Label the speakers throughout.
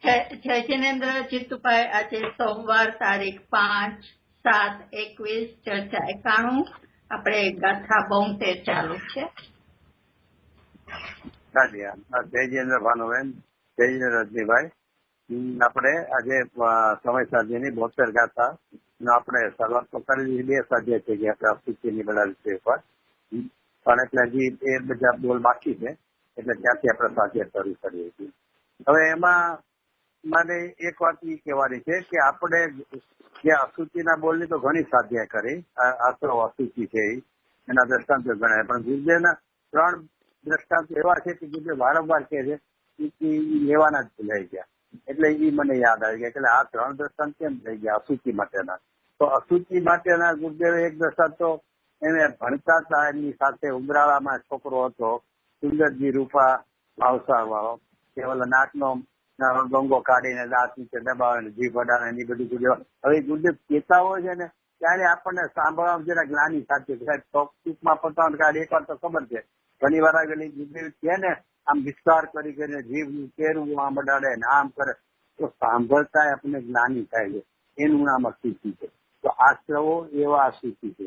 Speaker 1: જય જિનેન્દ્ર જીતુભાઈ, આજે સોમવાર તારીખ 5/7/21 ચર્ચા 91 આપણે ગાથા 72 ચાલુ છે.
Speaker 2: જય જિનેન્દ્ર ભાનુબેન, જય જિનેન્દ્ર રજનીભાઈ. આપણે આજે સમય સાધ્યની 72 ગાથા આપણે શરૂઆત તો કરી 2 સ્વાધ્યાય છે કે આપણે અસ્તિત્વની બધા વિષય પર, પણ એટલે હજી એ બધા બોલ બાકી છે, એટલે ત્યાંથી આપણે સ્વાધ્યાય શરૂ કરીએ છીએ. હવે એમાં મારે એક વાત એ કહેવાની છે કે આપણે જે અશુચિના બોલની તો ઘણી સ્વાધ્યાય કરી, આશરો અશુચિ છે એના દ્રષ્ટાંતો ગણાય, પણ ગુરુદેવના 3 દ્રષ્ટાંત એવા છે કે ગુરુદેવ વારંવાર કહે છે કે લેવાના જ ભૂલાઈ ગયા, એટલે એ મને યાદ આવી ગયા એટલે આ 3 દ્રષ્ટાંત કેમ થઈ ગયા અશુચિ માટેના. તો અશુચિ માટેના ગુરુદેવે એક દ્રષ્ટાંત તો એને ભણતા હતા, એમની સાથે ઉમરાળામાં છોકરો હતો સુંદરજી રૂપા ભાવસાર વાળો, કે ઓલા નાકનો ગંગો કાઢીને દાંત નીચે દબાવે જીભ અડાડે એ બધું ગુરુદેવ. હવે ગુરુદેવ કહેતા હોય છે ને ત્યારે આપણને સાંભળવામાં જરા જ્ઞાની સાથે ટૂંકમાં પતાવવાનું કાઢે એક વાર તો ખબર છે, ઘણી વાર આગળ ગુરુદેવ છે ને આમ વિસ્તાર કરી કરીને જીભનું કેરવું આમ અડાડે ને આમ કરે તો સાંભળતા આપણને જ્ઞાની થાય છે, એનું નામ અશુચિ છે. તો આશ્રવો એવા અશુચિ છે.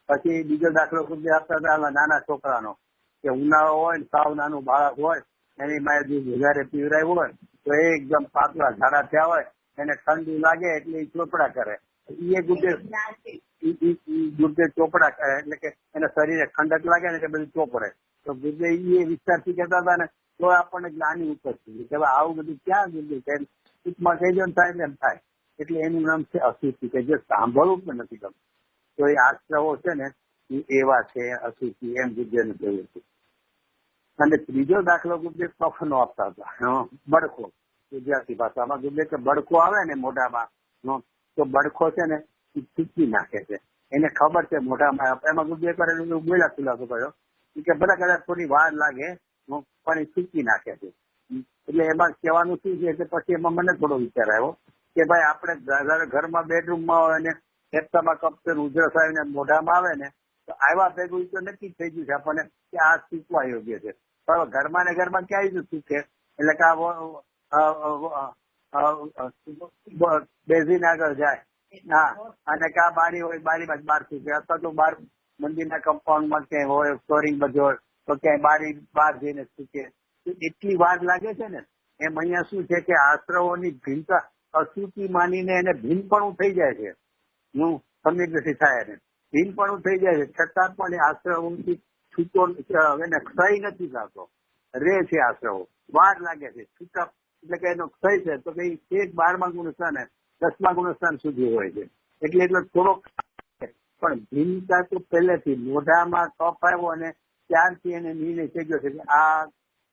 Speaker 2: પછી બીજો દાખલો ગુરુદેવ આપતા હતા નાના છોકરાનો, કે ઉનાળો હોય ને સાવ નાનું બાળક હોય એની માએ દૂધ વધારે પીવરાયું હોય તો એ એકદમ પાતળા ઝાડા થયા હોય, એને ઠંડી લાગે એટલે એ ચોપડા કરે, એ ગુરુદેવ ચોપડા કરે એટલે કે એને શરીરે ઠંડક લાગે ને એટલે બધું ચોપડે. તો ગુરુદેવ એ વિસ્તારથી કહેતા હતા ને તો આપણને જ્ઞાની ઉપસ્થિત કે આવું બધું ક્યાં ગુરુદેવ ટૂંકમાં કહી દો ને થાય ને એમ થાય. એટલે એનું નામ છે અશુચિ, કે જે સાંભળવું પણ નથી ગમતું. તો એ આશ્રવો છે ને એ એવા છે અશુચિ, એમ ગુરુદેવને કહ્યું હતું. અને ત્રીજો દાખલો ગુરુદેવ કફનો આપતા હતા, બડખો. ગુજરાતી ભાષામાં ગુરુદેવ કે બડખો આવે ને મોઢામાં તો બડખો છે ને એ ચૂકી નાખે છે, એને ખબર છે મોઢામાં. એમાં ગુરુદેવ કરેલું બોલ્યા ખુલાસો કર્યો કે ભલે કદાચ થોડી વાર લાગે પણ એ ચૂકી નાખે છે. એટલે એમાં કહેવાનું શું છે કે પછી એમાં મને થોડો વિચાર આવ્યો કે ભાઈ આપણે ઘરમાં બેડરૂમમાં હોય ને ફેફસામાં કફ ઉધરસ આવીને મોઢામાં આવે ને તો આવ્યા ભેગું તો નક્કી થઈ ગયું છે આપણને કે આ શીખવા યોગ્ય છે. પણ ઘરમાં ને ઘરમાં ક્યાં આવી શીખે, એટલે કે બેસીને આગળ જાય, હા, અને કા બારી હોય બારીમાં જ બહાર શીખે, અથવા તો બહાર મંદિરના કમ્પાઉન્ડમાં ક્યાંય હોય ફ્લોરિંગ બધું હોય તો ક્યાંય બારી બહાર જઈને શીખે. એટલી વાર લાગે છે ને એમ અહીંયા શું છે કે આશ્રવોની ભિન્નતા અશુચિ માનીને એને ભિન્નપણું થઈ જાય છે, સમિગ્રથી થાય ને ભિન્નપણું થઈ જાય છે, છતાં પણ એ આશ્રવોથી છૂટો એને ક્ષય નથી થતો, રે છે આશ્રવો, વાર લાગે છે છૂટા, એટલે કે એનો ક્ષય છે તો કઈ 12મા ગુણસ્થાન 10મા ગુણસ્થાન સુધી હોય છે, એટલે થોડોક પણ ભિન્નતા તો પહેલેથી મોઢામાં કફ આવ્યો અને ત્યારથી એને નિર્ણય થઈ ગયો છે કે આ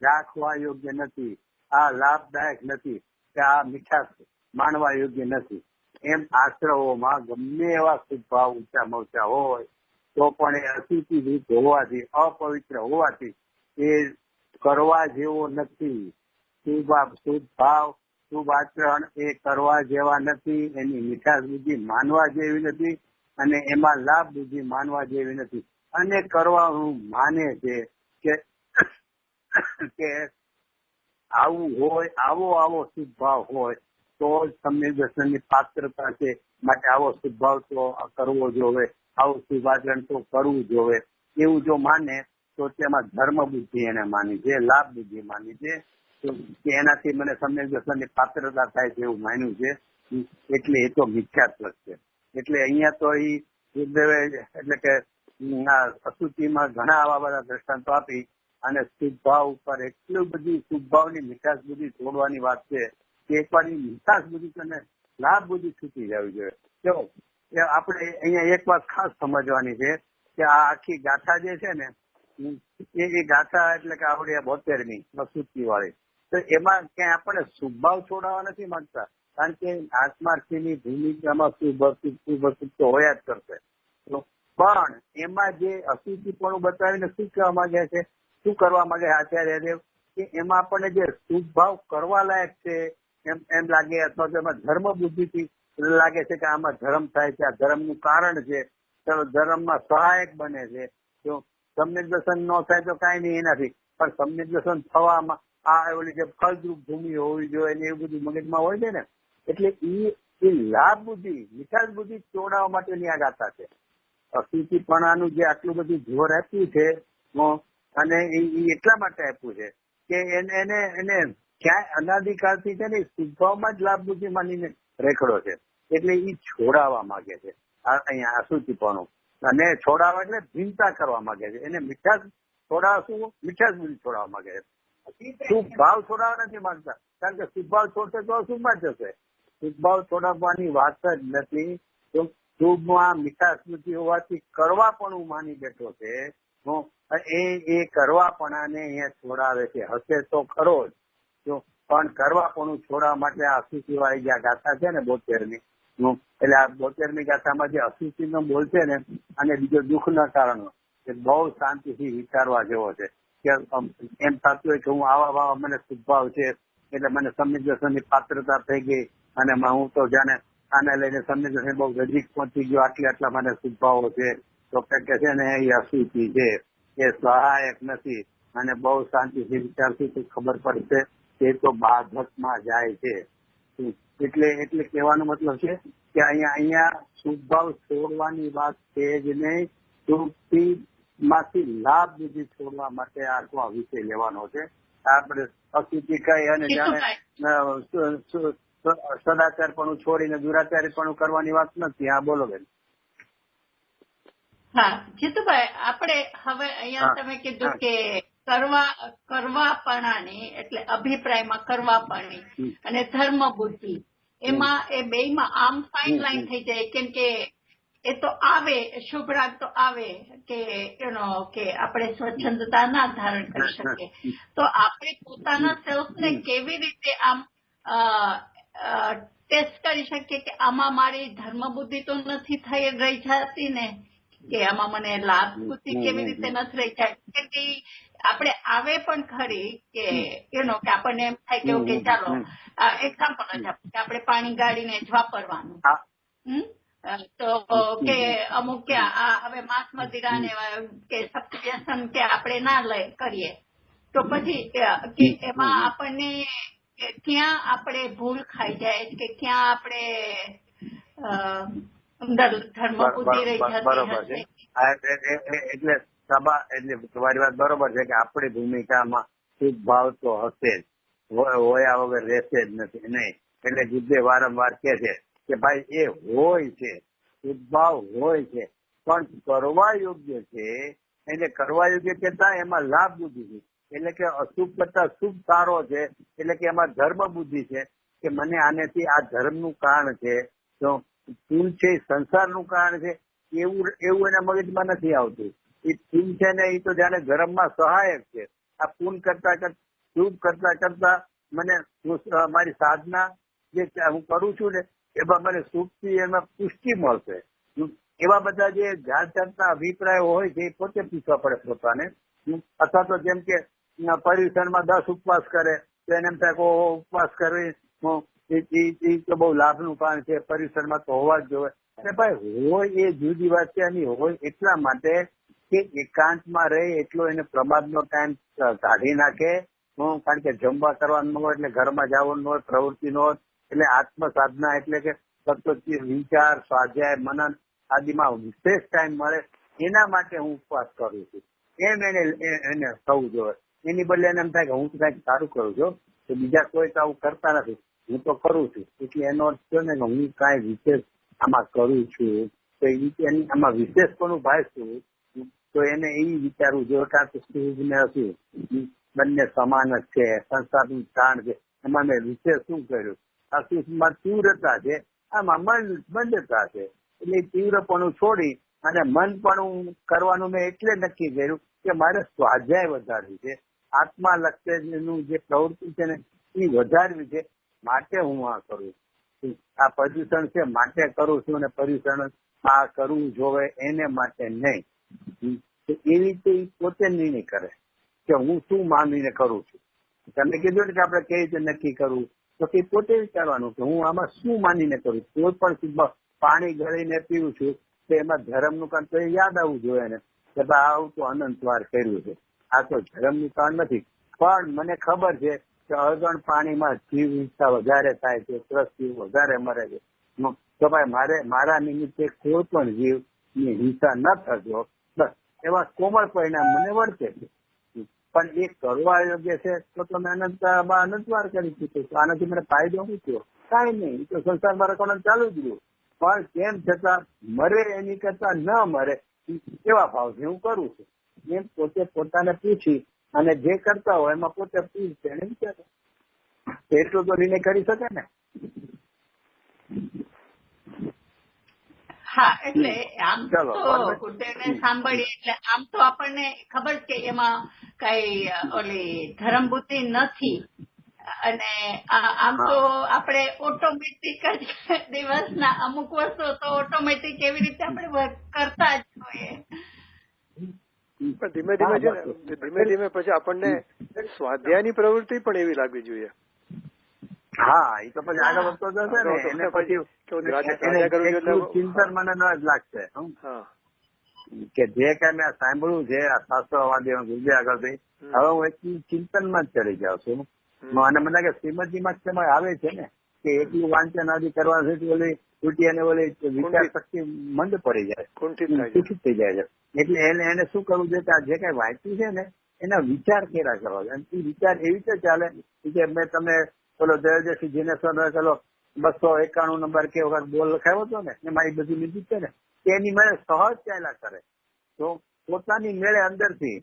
Speaker 2: રાખવા યોગ્ય નથી, આ લાભદાયક નથી, કે આ મીઠાશ માણવા યોગ્ય નથી. એમ આશ્રવોમાં ગમે એવા શુભભાવ ઊંચામાં ઊંચા હોય તો પણ એ અશુચિ રીત હોવાથી, અપવિત્ર હોવાથી એ કરવા જેવો નથી. શુભ ભાવ શુભ આચરણ એ કરવા જેવા નથી, એની મીઠાશ બુદ્ધિ માનવા જેવી નથી, અને એમાં લાભ બુદ્ધિ માનવા જેવી નથી. અને કરવાનું માને છે કે આવું હોય, આવો શુભ ભાવ હોય તો જ તમને દર્શનની પાત્રતા છે, માટે આવો શુભ ભાવ તો કરવો જોવે, આવું શુભ આચરણ તો કરવું જોવે, એવું જો માને તો તેમાં ધર્મ બુદ્ધિ એને માની છે, લાભ બુદ્ધિ માની છે, કે એનાથી મને સમ્યક દર્શનની પાત્રતા થાય છે એવું માન્યું છે, એટલે એ તો મિથ્યાત્વ છે. એટલે અહીંયા તો એ ગુરુદેવે એટલે કે અશુચિમાં ઘણા આવા બધા દ્રષ્ટાંતો આપી અને શુભભાવ ઉપર એટલું બધી શુભભાવની મીઠાશ બુદ્ધિ છોડવાની વાત છે કે એકવાર એ મીઠાશ બુદ્ધિ અને લાભ બુદ્ધિ છૂટી જવી જોઈએ. જો આપણે અહીંયા એક વાત ખાસ સમજવાની છે કે આ આખી ગાથા જે છે ને એ ગાથા એટલે કે આવડી 72મી અશુચિ વાળી, તો એમાં ક્યાંય આપણે શુભભાવ છોડાવવા નથી માંગતા, કારણ કે આત્માર્થીની ભૂમિકામાં શુભ તો હોયા જ કરશે. પણ એમાં જે અશુચિપણું બતાવીને શું કહેવા માંગે છે, શું કરવા માંગે આચાર્ય દેવ, કે એમાં આપણને જે શુભ ભાવ કરવા લાયક છે એમ લાગે, અથવા તો એમાં ધર્મ બુદ્ધિથી લાગે છે કે આમાં ધર્મ થાય છે, આ ધર્મનું કારણ છે, ધર્મમાં સહાયક બને છે. તો સમ્યક દર્શન ન થાય તો કાંઈ નહીં એનાથી, પણ સમ્યક દર્શન થવામાં આ ઓલી જે ફળદ્રુપ ભૂમિ હોવી જોઈએ ને એવું બધું મગજમાં હોય છે ને, એટલે એ લાભ બુદ્ધિ, મીઠાશ બુદ્ધિ તોડાવવા માટેની આ ગાથા છે. અશુચિપણાનું જે આટલું બધું જોર આપ્યું છે અને એ એટલા માટે આપ્યું છે કે એને ક્યાંય અનાદિકાળથી છે ને સ્વભાવમાં જ લાભ બુદ્ધિ માનીને રેખડો છે, એટલે એ છોડાવવા માંગે છે અહીંયા અશુચિપણું. અને છોડાવવા એટલે ભીનતા કરવા માંગે છે. એને મીઠાશ છોડાવશું, મીઠાશ બુદ્ધિ છોડાવવા માંગે છે. શુભ ભાવ છોડાવવા નથી માંગતા, કારણ કે શુભ ભાવ છોડશે તો અશુભમાં જશે. શુભ ભાવ છોડાવવાની વાત જ નથી. તો શુભમાં મીઠાશ બુદ્ધિ હોવાથી કરવાપણું માની બેઠો છે. એ કરવાપણાને અહીંયા છોડાવે છે. હશે તો ખરો જ, પણ કરવાપણું છોડાવવા માટે આ અશુચિ વાળી જે ગાથા છે ને 72ની, એટલે આ 72મી ગાથામાં જે અશુચિ નો બોલ છે ને, અને બીજો દુઃખના કારણો, એ બહુ શાંતિથી વિચારવા જેવો છે. કે એમ થતું હોય કે હું આવા મને શુભભાવ છે એટલે મને સમ્યક પાત્રતા થઈ ગઈ અને હું તો જાણે આને લઈને સમ્યક બહુ નજીક પહોંચી ગયો, આટલા મને શુભભાવો છે. તો કે છે ને એ અશુચિ છે, એ સહાયક નથી. અને બહુ શાંતિથી વિચારથી તો ખબર પડશે કે તો બાધકમાં જાય છે. એટલે કહેવાનો મતલબ છે કે અહીંયા શુભભાવ છોડવાની વાત છે જ નહીં, શુભથી માંથી લાભ બુદ્ધિ છોડવા માટે આખો વિષય લેવાનો છે. આપણે અશુચિ કહી અને જાણે સદાચાર પણ છોડીને દુરાચારી પણ કરવાની વાત નથી. હા બોલો બેન.
Speaker 1: હા જીતુભાઈ, આપણે હવે અહીંયા તમે કીધું કે કરવાપણાની એટલે અભિપ્રાયમાં કરવાપણી અને ધર્મ બુદ્ધિ, એમાં એ બેયમાં આમ ફાઇન લાઈન થઈ જાય. કેમ કે એ તો આવે, શુભ રાગ તો આવે કે આપણે સ્વચ્છંદતા ના ધારણ કરી શકીએ. તો આપણે પોતાના સેલ્ફને કેવી રીતે આમ ટેસ્ટ કરી શકીએ કે આમાં મારી ધર્મ બુદ્ધિ તો નથી થઈ રહી જતી ને, કે આમાં મને લાભ બુદ્ધિ કેવી રીતે નથી રહી જાય. કે આપણે આવે પણ ખરી કે કે આપણને એમ થાય કે ઓકે ચાલો એક્ઝામ્પલ જ આપે કે આપણે પાણી ગાળીને જ વાપરવાનું, તો કે અમુક કે હવે માંસ મદિરા ને કે સપ્તવ્યસન કે આપણે ના લઈ કરીએ, તો પછી કે એમાં આપણને ક્યાં આપણે ભૂલ ખાઈ જાય કે ક્યાં આપણે અંદર ધર્મ બુદ્ધિ રહી જતી હશે.
Speaker 2: એટલે તમારી વાત બરોબર છે કે આપણી ભૂમિકામાં શુભ ભાવ તો હશે જ, હોયા વગર રહેશે જ નથી નહીં. એટલે જુદ્ધે વારંવાર કે છે કે ભાઈ એ હોય છે, શુભભાવ હોય છે, પણ કરવા યોગ્ય છે. એને કરવા યોગ્ય કેતા એમાં લાભ બુદ્ધિ છે, એટલે કે અશુભ કરતા શુભ સારો છે, એટલે કે એમાં ધર્મ બુદ્ધિ છે કે મને આનેથી આ ધર્મનું કારણ છે, તો ફૂલ છે સંસારનું કારણ છે, એવું એના મગજમાં નથી આવતું. એ ફૂલ છે ને એ તો જાણે ધર્મમાં સહાયક છે. આ પૂન કરતા શુભ કરતા મને મારી સાધના જે હું કરું છું ને એમાં મને સુખથી એમાં પુષ્ટિ મળશે. એવા બધા જે જાત જાતના અભિપ્રાય હોય છે એ પોતે પૂછવા પડે પોતાને. અથવા તો જેમ કે પર્યુષણમાં 10 ઉપવાસ કરે તો એને એમ થાય કે ઉપવાસ કરવી એ તો બહુ લાભનું કારણ છે, પર્યુષણમાં તો હોવા જ જોઈએ. અને ભાઈ હોય એ જુદી વાત છે, એની હોય એટલા માટે કે એકાંતમાં રહે એટલો એને પ્રમાદનો ટાઈમ કાઢી નાખે. કારણ કે જમવા કરવાનું હોય એટલે ઘરમાં જવાનું હોય, પ્રવૃત્તિ નો હોય, એટલે આત્મ સાધના એટલે કે સતત વિચાર, સ્વાધ્યાય, મનન આદિમાં વિશેષ ટાઈમ મળે, એના માટે હું ઉપવાસ કરું છું એમ એને થવું જોઈએ. એની બદલે એને એમ થાય કે હું તો કઈક સારું કરું છું તો બીજા કોઈ તો આવું કરતા નથી, હું તો કરું છું, એટલે એનો અર્થ છે ને કે હું કાંઈ વિશેષ આમાં કરું છું, તો એની આમાં વિશેષ કોનું ભાઈ છું, તો એને એ વિચારવું જોઈએ કે આ તો શુભ ને અશુભ બંને સમાન જ છે, સંસારનું તાણ છે, એમાં મેં વિશેષ શું કર્યું. અશુભમાં તીવ્રતા છે, આમાં મંદતા છે. એટલે તીવ્રપણું છોડી અને મનપણું કરવાનું મેં એટલે નક્કી કર્યું કે મારે સ્વાધ્યાય વધારવી છે, આત્મા લક્ષનું જે પ્રવૃત્તિ છે ને એ વધારવી છે, માટે હું આ કરું છું. આ પર્યુષણ છે માટે કરું છું, અને પર્યુષણ આ કરવું જોવે એને માટે નહીં. એવી રીતે પોતે નિર્ણય કરે કે હું શું માનીને કરું છું. તમે કીધું ને કે આપણે કઈ રીતે નક્કી કરવું, તો તે પોતે વિચારવાનું કે હું આમાં શું માનીને કરું. કોઈ પણ પાણી ગળીને પીવું છું તો એમાં ધર્મનું કામ તો યાદ આવવું જોઈએ ને કે આવું તો અનંત વાર કર્યું છે, આ તો ધર્મનું કામ નથી, પણ મને ખબર છે કે અગણ પાણીમાં જીવ હિંસા વધારે થાય છે, જીવ વધારે મરે છે. તો ભાઈ મારા નિમિત્તે કોઈ પણ જીવની હિંસા ન થજો, બસ એવા કોમળ પરિણામ મને વર્તે છે. પણ એ કરવા યોગ્ય છે તો તમે અનંતવાર કરી ચૂકો છો. આનાથી મને ફાયદો શું થયો? કાંઈ નહીં. તો સંસારમાં રખવાનું ચાલુ જ રહ્યું. પણ તેમ છતાં મરે એની કરતા ન મરે એવા ભાવથી હું કરું છું. એમ પોતે પોતાને પૂછી અને જે કરતા હોય એમાં પોતે પૂછે એને વિચારે એટલું તો નિર્ણય કરી શકે ને.
Speaker 1: હા, એટલે આમ તો ગુરુદેવને સાંભળીએ એટલે આમ તો આપણને ખબર છે કે એમાં કઈ ઓલી ધર્મ બુદ્ધિ નથી, અને આમ તો આપણે ઓટોમેટિક જ દિવસના અમુક વસ્તુ તો ઓટોમેટિક એવી રીતે આપણે કરતા જ હોઈએ.
Speaker 3: પણ ધીમે ધીમે છે ને, ધીમે ધીમે પછી આપણને સ્વાધ્યાયની પ્રવૃત્તિ પણ એવી લાગવી જોઈએ.
Speaker 2: હા, એ તો પછી આગળ વધતો જશે ને એને પછી ચિંતન મને ન જ લાગશે કે જે કઈ મેં સાંભળ્યું છે આ શાસ્ત્રવાદીઓ ગુરુજી આગળથી, હવે હું એક ચિંતનમાં જ ચડી જાઉં છું. અને મને લાગે શ્રીમદજીમાં જ સમય આવે છે ને કે એટલું વાંચન આદિ કરવાથી ઓલી તૂટી અને ઓલી વિચાર શક્તિ મંદ પડી જાય, કુંઠિત થઈ જાય છે. એટલે એને શું કરવું જોઈએ કે આ જે કઈ વાંચ્યું છે ને એના વિચાર કેરા કરવા જોઈએ. એ વિચાર એવી રીતે ચાલે કે મેં તમે પેલો જયજયસિંહ જીનેશ્વર પેલો 291 નંબર કે વખત બોલ લખાયો હતો ને એમાં એ બધી લીધી છે ને એની મેળે સહજ ચાલ્યા કરે તો પોતાની મેળે અંદરથી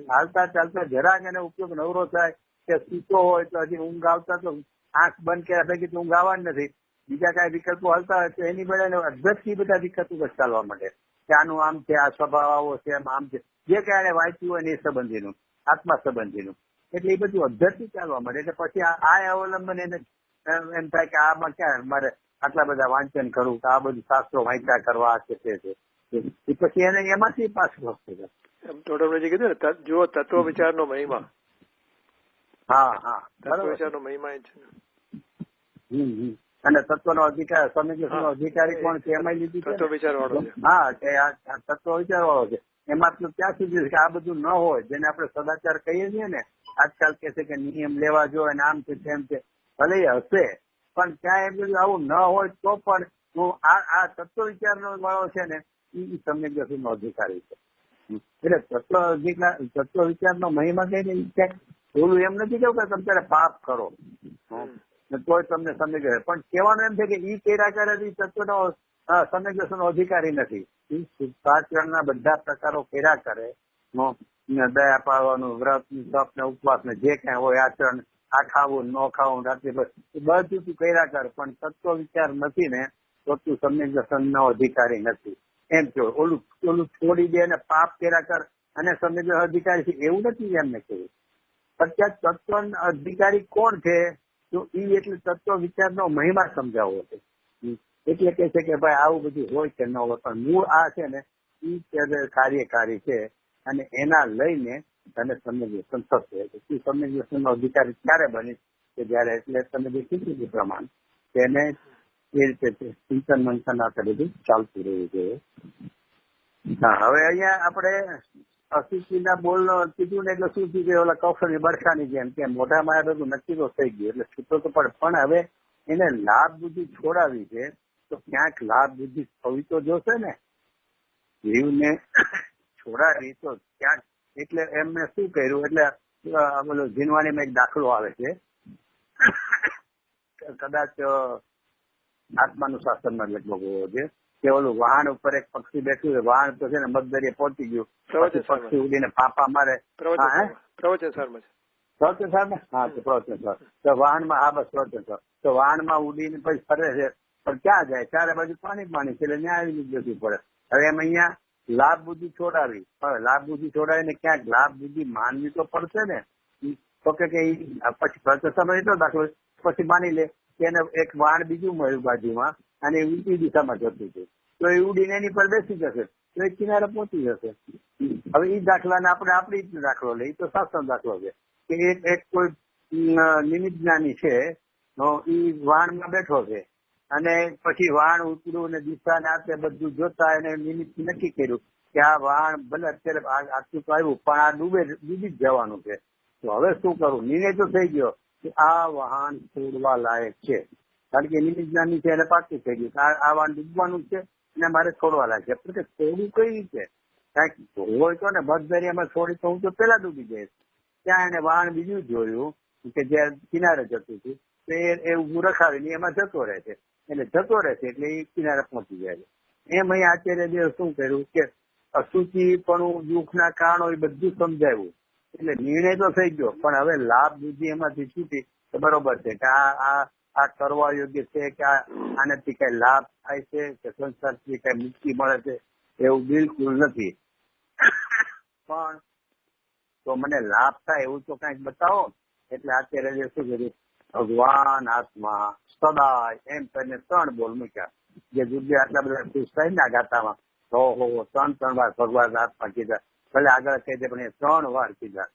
Speaker 2: હાલતા ચાલતા જરાક એને ઉપયોગ નવરો થાય કે સૂતો હોય તો હજી ઊંઘ આવતા તો આંખ બંધ કર્યા પૈકી તો ઊંઘ આવવાની નથી, બીજા કઈ વિકલ્પો હાલતા હોય તો એની મેળે અદ્ભુતથી બધા વિકલ્પો ચાલવા માટે કે આનું આમ છે, આ સ્વભાવ આવો છે, આમ છે, જે કઈ એને વાંચ્યું હોય ને એ સંબંધીનું આત્મા સંબંધીનું. એટલે એ બધું અદ્ધરથી ચાલવા મળે. એટલે પછી આ અવલંબન એને એમ થાય કે આમાં ક્યાં મારે આટલા બધા વાંચન કરવું કે આ બધું શાસ્ત્રો વાંચ્યા કરવા છે તે છે, એ પછી એને એમાંથી પાછું વસ્તુ
Speaker 3: ટોટલ કીધું ને જુઓ તત્વ વિચારનો મહિમા.
Speaker 2: હા,
Speaker 3: તત્વ વિચારનો મહિમા છે ને.
Speaker 2: અને તત્વનો અધિકાર સમિતિનો અધિકારી કોણ છે એમાં લીધી
Speaker 3: તત્વ વિચાર વાળો છે.
Speaker 2: હા, કે આ તત્વ વિચાર વાળો છે. એમાં તો ત્યાં સુધી કે આ બધું ન હોય જેને આપણે સદાચાર કહીએ છીએ ને, આજકાલ કે છે કે નિયમ લેવા જોઈએ ને આમ છે તેમ છે, ભલે હશે પણ ત્યાં એમ બધું આવું ન હોય તો પણ હું આ તત્વ વિચારનો વાળો છે ને એ સમ્યક દર્શનનો અધિકારી છે. એટલે તત્વ વિચારનો મહિમા કહીને ક્યાંક બોલું એમ નથી કેવું કે તમે ત્યારે પાપ કરો તોય તમને સમ્યક દર્શન, પણ કહેવાનું એમ છે કે ઈ કર્યા કરે તત્વનો સમ્યક દર્શનનો અધિકારી નથી. આચરણના બધા પ્રકારો કર્યા કરે, દયા પાડવાનું, વ્રત તપ ને ઉપવાસ ને જે કઈ હોય આચરણ, આ ખાવું ન ખાવું રાત્રે બધું તું કર્યા કર, પણ તત્વ વિચાર નથી ને તો તું સમ્યક દર્શનનો અધિકારી નથી. એમ કહો ઓલું છોડી દે અને પાપ કર્યા કર અને સમ્યક દર્શન અધિકારી છે એવું નથી એમને કહ્યું. અત્યારે તત્વ અધિકારી કોણ છે તો ઈ એટલે તત્વ વિચારનો મહિમા સમજાવવો છે. એટલે કે છે કે ભાઈ આવું બધું હોય કે ન હોય પણ મૂળ આ છે ને ઈ કાર્યકારી છે અને એના લઈને તને સમ્યક દર્શન થશે. તું સમ્યક દર્શનનો અધિકારી ક્યારે બની કે જયારે એટલે તમે જે કીધું પ્રમાણ તેને એ રીતે ચિંતન મંથન આ બધું ચાલતું રહેવું જોઈએ. હા, હવે અહીંયા આપણે અશિક્ષિતના બોલ કીધું ને એટલે શું થયું કે ઓલા કફની બરખાની જેમ કે મોઢામાં બધું નક્કી તો થઈ ગયું એટલે છૂટો તો પણ હવે એને લાભ બુદ્ધિ છોડાવી છે તો ક્યાંક લાભ બુદ્ધિ થવી તો જોશે ને. જીવને છોડાવી તો ક્યાંક એટલે એમને શું કર્યું એટલે બોલો જીનવાણીમાં એક દાખલો આવે છે કદાચ આત્માનું શાસનમાં લગભગ હોવો છે કે ઓલું વાહન ઉપર એક પક્ષી બેઠું છે, વાહન તો છે ને મગદરીએ પહોંચી ગયું, પક્ષી ઉડીને પાપા મારે તો વાહનમાં ઉડીને પછી ફરે છે પણ ક્યાં જાય ચારે બાજુ પાણી છે એટલે ન્યાય જતું પડે. હવે એમ અહીંયા લાભ બુદ્ધિ છોડાવી, હવે લાભ બુદ્ધિ છોડાવીને ક્યાંક લાભ બુદ્ધિ માનવી તો પડશે ને. તો કે પછી પ્રત્યક્ષમાં એટલો દાખલો પછી માની લે કે એને એક વાહન બીજું મળ્યું બાજુમાં અને એ ઉલટી દિશામાં જતું હતું તો એ ઉડીને એની પર બેસી જશે તો એ કિનારે પહોંચી જશે. હવે એ દાખલાને આપણે આપણી દાખલો લઈએ તો શાસ્ત્ર દાખલો છે કે એક કોઈ નિમિત્ત જ્ઞાની છે એ વાહનમાં બેઠો છે અને પછી વાહન ઉતર્યું ને દિશા ને આ બધું જોતા એને નિમિત્ત નક્કી કર્યું કે આ વાહન ભલે અત્યારે આટલું તો આવ્યું પણ આ ડૂબી જ જવાનું છે તો હવે શું કરવું? નિર્ણય તો થઈ ગયો કે આ વાહન છોડવા લાયક છે, કારણ કે એની જ્ઞાની છે એને પાકી થઈ ગયું આ વાહન ડૂબવાનું છે અને મારે છોડવા લાયક છે. પણ છોડવું કઈ રીતે? કાંઈક હોય તો ને બસદરિયામાં છોડી તો હું તો પેલા ડૂબી જઈશ. ત્યાં એને વાહન બીજું જોયું કે જે કિનારે જતું હતું તો એ ઉભું રખાવીને એમાં જતો રહે છે, એટલે જતો રહે છે એટલે એ કિનારે પહોંચી જાય છે. એમ અહીં આચાર્ય શું કર્યું કે અશુચિ પણ દુઃખના કારણો એ બધું સમજાવ્યું. એટલે નિર્ણય તો થઈ ગયો, પણ હવે લાભ બુદ્ધિ એમાંથી છૂટી તો બરોબર છે કે આ કરવા યોગ્ય છે કે આનાથી કઈ લાભ થાય છે કે સંસારથી કઈ મુક્તિ મળે છે, એવું બિલકુલ નથી. પણ તો મને લાભ થાય એવું તો કઈક બતાવો. એટલે આચાર્ય શું કર્યું? ભગવાન આત્મા સદાય એમ કરીને 3 બોલ મૂક્યા. જે દુર્ગે આટલા બધા ખુશ થાય ને આ ગાતામાં, ઓહો 3 વાર ભગવાન આત્મા કીધા. ભલે આગળ કહી દે પણ એ 3 વાર કીધા.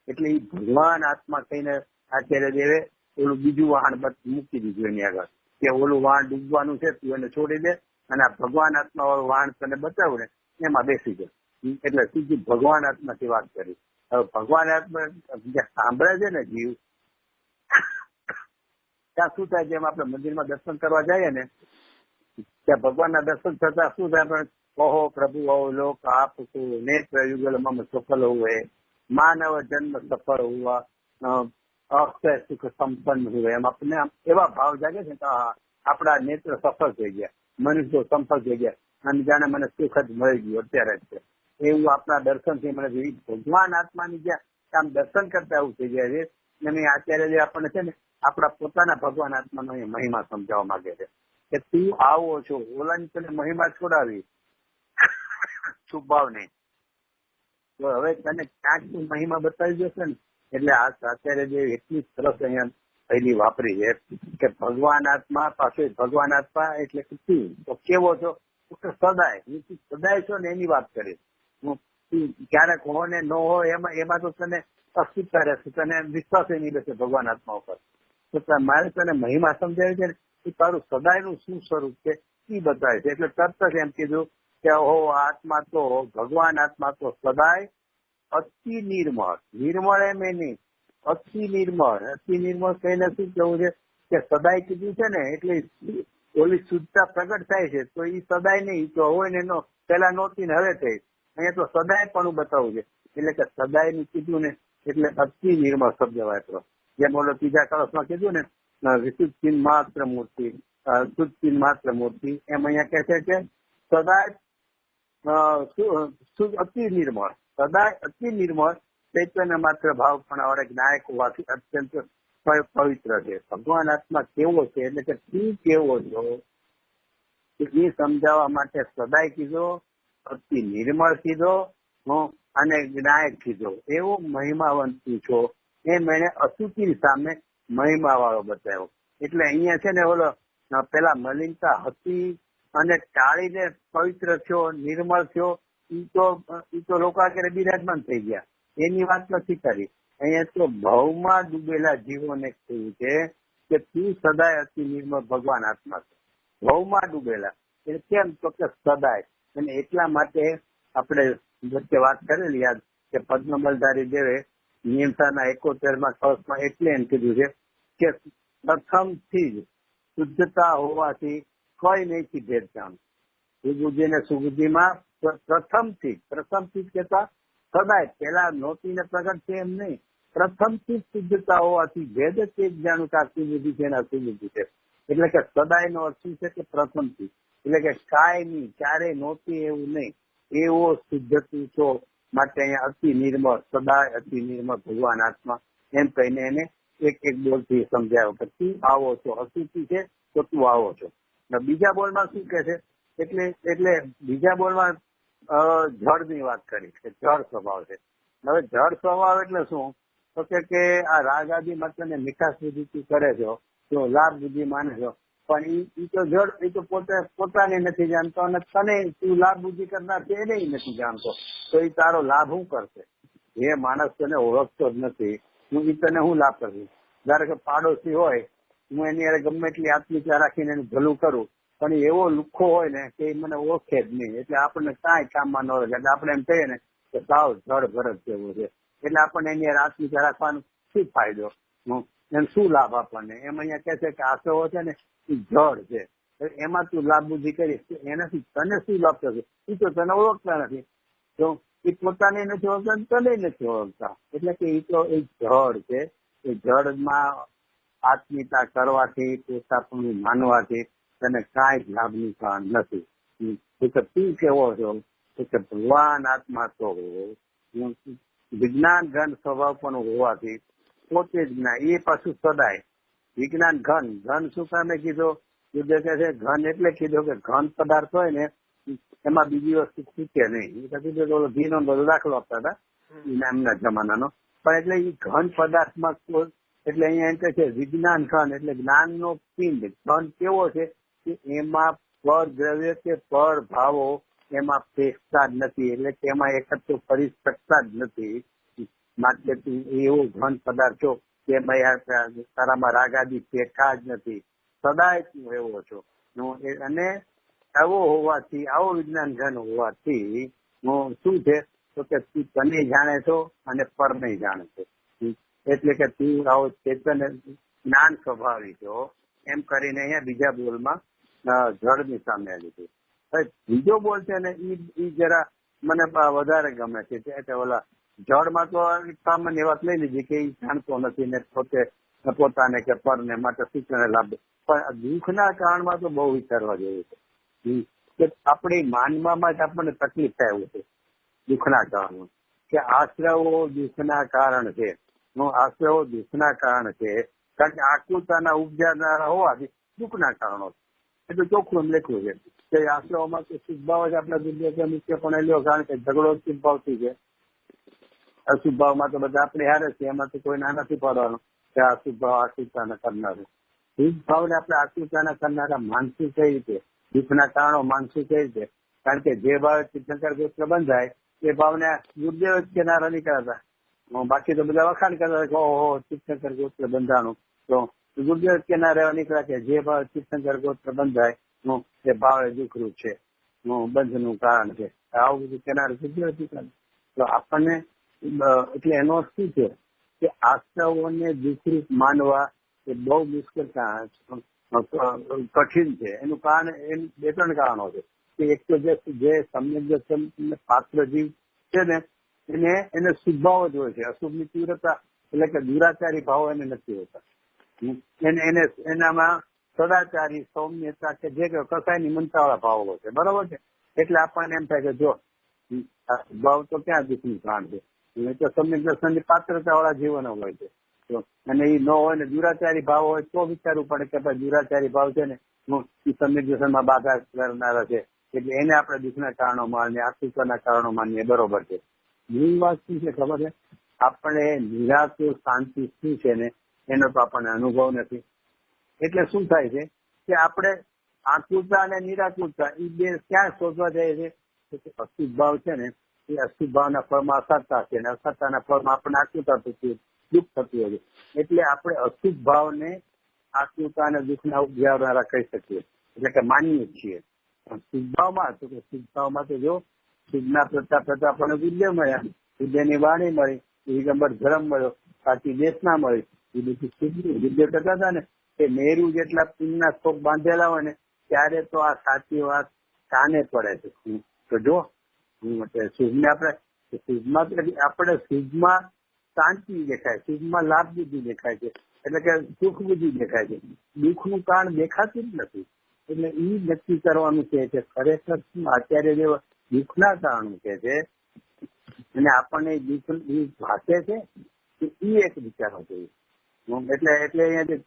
Speaker 2: એટલે એ ભગવાન આત્મા કહીને આચાર્ય દેવે ઓલું બીજું વાહન મૂકી દીધું એની આગળ કે ઓલું વાહન ડૂબવાનું છે, તું એને છોડી દે અને આ ભગવાન આત્મા વાળું વાહન તને બતાવું ને એમાં બેસી જાય. એટલે સીધી ભગવાન આત્માથી વાત કરી. હવે ભગવાન આત્મા જે સાંભળે છે ને જીવ, ત્યાં શું થાય? જેમ આપણે મંદિરમાં દર્શન કરવા જઈએ ને ત્યાં ભગવાનના દર્શન થતા શું થાય? કહો પ્રભુ અવલોક આપ નેત્ર યુગલ મમ સફળ હુએ, માનવ જન્મ સફળ હુआ, અક્ષય સુખ સંપન્ન હુए. એમ આપણે એવા ભાવ જાગે છે કે આપણા નેત્ર સફળ થઈ ગયા, મનુષ્યો સફળ થઈ ગયા અને જાણે મને સુખ જ મળી ગયું અત્યારે જ છે એવું આપણા દર્શનથી મને ભગવાન આત્માની જ્યાં આમ દર્શન કરતા એવું થઈ જાય છે. અને આચાર્ય જે આપણને છે ને આપણા પોતાના ભગવાન આત્માનો મહિમા સમજાવવા માંગે છે કે તું આવો છો, ઓલાની તને મહિમા છોડાવી છુપાવ નહીં, તો હવે તને ક્યાંક તું મહિમા બતાવી જશે ને. એટલે આ આચાર્ય જે એટલી સરસ અહીંયા પહેલી વાપરી છે કે ભગવાન આત્મા પાસે ભગવાન આત્મા એટલે તું તો કેવો છો? સદાય હું સદાય છો ને એની વાત કરીશ. હું ક્યારેક હો ને ન હોય એમાં તો તને અસ્તિત્વ રહેશે, તને વિશ્વાસ નહીં રહેશે ભગવાન આત્મા ઉપર. તો મારે તને મહિમા સમજાવી છે ને તારું સદાયનું શું સ્વરૂપ છે એ બતાવે છે. એટલે તરત જ એમ કીધું કે ઓહો આત્મા તો ભગવાન આત્મા તો સદાય અતિ નિર્મળ, નિર્મળ એમ નહીં અતિ નિર્મળ. અતિ નિર્મળ કહીને શું કેવું છે કે સદાય કીધું છે ને એટલે ઓલી શુદ્ધતા પ્રગટ થાય છે તો એ સદાય નહીં તો હોય ને એનો પેલા નહોતી ને હવે થઈ. અહીંયા તો સદાય પણ બતાવવું છે એટલે કે સદાય નું કીધું ને એટલે અતિ નિર્મળ શબ્દ વાપરો. જેમ ઓલો ત્રીજા કળશમાં કીધું ને વિશુદ્ધ માત્ર મૂર્તિ, શુદ્ધ માત્ર મૂર્તિ, એમ અહીંયા કહે છે કે સદાય અતિ નિર્મળ, સદાય અતિ નિર્મળ ચૈતન્ય માત્ર ભાવ પણ આવડે નાયક હોવાથી અત્યંત પવિત્ર છે. ભગવાન આત્મા કેવો છે એટલે કે તું કેવો છો એ સમજાવવા માટે સદાય કીધો, અતિ નિર્મળ કીધો અને નાયક કીધો. એવો મહિમાવંત છો એમ એને અસુચિ સામે મહિમા વાળો બતાવ્યો. એટલે અહીંયા છે ને ઓલો પેલા મલિનતા હતી અને ટાળીને પવિત્ર થયો, નિર્મળ થયો, ઈ તો લોકો આગળ બિરાજમાન થઈ ગયા એની વાત નથી કરી. અહીંયા તો ભાવમાં ડૂબેલા જીવોને કહ્યું છે કે તું સદાય અતિ નિર્મળ ભગવાન આત્મા છે. ભાવમાં ડૂબેલા એટલે કેમ તો કે સદાય. અને એટલા માટે આપણે વચ્ચે વાત કરેલી યાદ કે પદ્મમલધારી દેવે નિયમતાના 71માં કળશમાં એટલે એમ કીધું છે કે પ્રથમથી જ શુદ્ધતા હોવાથી કઈ નહીંથી ભેદ જાણ. સુબુદ્ધિ ને સુબુદ્ધિમાં પ્રથમથી કહેતા સદાય પેલા નહોતી ને પ્રગટ છે એમ નહીં, પ્રથમથી શુદ્ધતા હોવાથી ભેદ જ એક જાણું કે આ સુબુદ્ધિ છે ને અસુબુદ્ધિ છે. એટલે કે સદાય નો અર્થ શું છે કે પ્રથમથી, એટલે કે કાયમી ક્યારેય નહોતી એવું નહીં, એવો શુદ્ધ છો. માટે અહીંયા અતિ નિર્મળ, સદાય અતિ નિર્મળ ભગવાન આત્મા એમ કહીને એને એક બોલથી સમજાયો કે તું આવો છો, અશુચિ છે તો તું આવો છો. બીજા બોલમાં શું કે છે એટલે બીજા બોલમાં જળની વાત કરી કે જળ સ્વભાવ છે. હવે જળ સ્વભાવ એટલે શું તો કે આ રાગ આદિ માત્ર મીઠાશ બુદ્ધિ કરે છો તો લાભ બુદ્ધિ માને છો, પણ ઈ તો જળ, એ તો પોતાને નથી જાણતો અને તને તું લાભ બુદ્ધિ કરનાર છે એને નથી જાણતો તો એ તારો લાભ શું કરશે? એ માણસ તને ઓળખતો જ નથી, હું ઈ તને હું લાભ કરું? ધારો કે પાડોશી હોય, હું એની યારે ગમે એટલી આત્મીયતા રાખીને એનું ભલું કરું પણ એવો લુખ્ખો હોય ને કે મને ઓળખે જ નહીં, એટલે આપણને કાંઈ કામમાં ન રહે. એટલે આપણે એમ કહીએ ને કે સાવ જળ ભરત જેવું છે. એટલે આપણને એની આત્મિકતા રાખવાનો શું ફાયદો, એને શું લાભ આપણને? એમ અહીંયા કહે છે કે આશ્રવો છે ને એ જળ છે, એમાં તું લાભ બુદ્ધિ કરીશ એનાથી તને શું લાભ થશે? એ તો તને ઓળખતા નથી, તો એ પોતાને નથી ઓળખતા, તને નથી ઓળખતા. એટલે કે એ તો એ જળ છે. એ જળમાં આત્મીયતા કરવાથી, પોતાનું માનવાથી તને કાંઈ લાભની કારણ નથી. તું કેવો છો કે ભગવાન આત્મા તો વિજ્ઞાન ઘન સ્વભાવ પણ હોવાથી પોતે જ જ્ઞાન, એ પાછું સદાય વિજ્ઞાન ઘન. ઘન શું કામે કીધું? યુદ્ધ કે છે ઘન એટલે કીધું કે ઘન પદાર્થ હોય ને એમાં બીજી વસ્તુ શીખે નહીં. એ કીધું ઘીનો બધો દાખલો આપતા હતા એમના જમાનાનો. પણ એટલે એ ઘન પદાર્થમાં એટલે અહીંયા એમ કહે છે વિજ્ઞાન ઘન એટલે જ્ઞાનનો પિંડ. ઘન કેવો છે કે એમાં પર દ્રવ્ય કે પર ભાવો એમાં ફેંકતા જ નથી, એટલે કે એમાં એકત્ર કરી શકતા જ નથી. માટે એવો ઘન પદાર્થ છો કે તારામાં રાગાદી ફેંકા જ નથી, સદાય તું એવો છો. અને આવો હોવાથી, આવો વિજ્ઞાન ઘન હોવાથી શું છે તો કે તું તને જાણે છો અને પરને જાણે છો. એટલે કે તું આવો ચેતન જ્ઞાન સ્વભાવી છો એમ કરીને અહીંયા બીજા બોલમાં જળની સામે લીધું. બીજો બોલ છે ને એ જરા મને વધારે ગમે છે. ઓલા જળમાં તો સામાન્ય વાત લઈ લીધી કે એ જાણતો નથી ને પોતે પોતાને કે પરને માટે શિક્ષણ લાભ. પણ દુઃખના કારણમાં તો બહુ વિચારવા જેવું છે કે આપણી માનવામાં જ આપણને તકલીફ થાય એવું છે દુઃખના કારણમાં, કે આશ્રવો દુઃખના કારણ છે. આશ્રવો દુઃખના કારણ છે કારણ કે આકુલતાના ઉપજાનારા હોવાથી દુઃખના કારણો છે. એટલે ચોખ્ખું એમ લખ્યું છે કે આશ્રવમાં તો શુભભાવ જ આપણા દુનિયા મુખ્ય પણ લ્યો, કારણ કે ઝઘડો શુભભાવથી છે. અશુભ ભાવમાં તો બધા આપણે હારે છે, એમાં તો કોઈ ના નથી પાડવાનો કે અશુભ ભાવ આકુલતાના કરનારો. શુભ ભાવને આપણે આકુલતાના કરનારા માનસું કઈ રીતે? દુઃખના કારણો માનસું કઈ રીતે? કારણ કે જે ભાવ તીર્થંકર ગોત્ર બંધાય એ ભાવને ગુરુદેવ જ કેનારા નીકળતા. બાકી તો બધા વખાણ કરતા કે ઓહો તીર્થંકર ગોત્ર બંધાણું, તો ગુરુદેવ કેના રહેવા નીકળ્યા કે જે ભાવ તીર્થંકર ગોત્ર બંધાય એ ભાવ દુઃખરૂપ છે, બંધનું કારણ છે. આવું બધું કેનારે ગુરુદેવ નીકળે. તો આપણને એટલે એનો શું છે કે આશ્રવોને દુઃખરૂપ માનવા એ બહુ મુશ્કેલ કઠિન છે. એનું કારણ બે ત્રણ કારણો છે કે એક તો જે સમ્યક પાત્ર જીવ છે ને એને શુભભાવ જ હોય છે. અશુભની તીવ્રતા એટલે કે દુરાચારી ભાવો એને નથી હોતા. એનામાં સદાચારી સૌમ્યતા કે જે કસાયની મનતાવાળા ભાવો હોય છે, બરોબર છે. એટલે આપણને એમ થાય કે જો ભાવ તો ક્યાં દુઃખનું કારણ છે, તો સમ્યક દર્શનની પાત્રતા વાળા જીવનો હોય છે. અને એ ન હોય ને દુરાચારી ભાવ હોય તો વિચારવું પડે કે ભાઈ દુરાચારી ભાવ છે ને એ સમ્યક દર્શનમાં બાધા કરનારા છે, એટલે એને આપણે દુઃખના કારણો માનીએ, આકૃતાના કારણો માનીએ, બરોબર છે. મૂળ વાત શું છે ખબર છે? આપણે નિરાકુર શાંતિ શું છે ને એનો તો આપણને અનુભવ નથી. એટલે શું થાય છે કે આપણે આકૃતા અને નિરાકૃતા એ બે ક્યાં શોધવા જાય છે? અશુભ ભાવ છે ને એ અશુભ ભાવના ફળમાં અસત્તા છે અને અસત્તાના ફળમાં આપણને આકૃતા થતી દુઃખ થતું હોય છે. એટલે આપણે અશુભ ભાવને આકૃતા અને દુઃખના ઉપજાવનારા કહી શકીએ, એટલે કે માનીએ છીએ. શુભભાવમાં તો શુભભાવમાં તો જો શુભના પ્રતાપ આપણને વિદ્ય મળ્યા, વિદ્યાની વાણી મળી, દિગંબર ધર્મ મળ્યો, સાચી દેશના મળી, એ બધું શુભ વિદ્ય કરતા હતા ને એ મેરુ જેટલા પિનના સ્તોપ બાંધેલા હોય ને ત્યારે તો આ સાચી વાત કાને પડે છે. તો જો શુભને આપણે શુભમાં શાંતિ દેખાય, શુભમાં લાભ બુદ્ધિ દેખાય છે, એટલે કે સુખ બુદ્ધિ દેખાય છે. દુઃખનું કારણ દેખાતું જ નથી. એટલે એ નક્કી કરવાનું છે કે ખરેખર શું આચાર્ય જેવા દુઃખના કારણો કે છે અને આપણને દુઃખ ભાષે છે એ એક વિચારવો જોઈએ. એટલે અહીંયા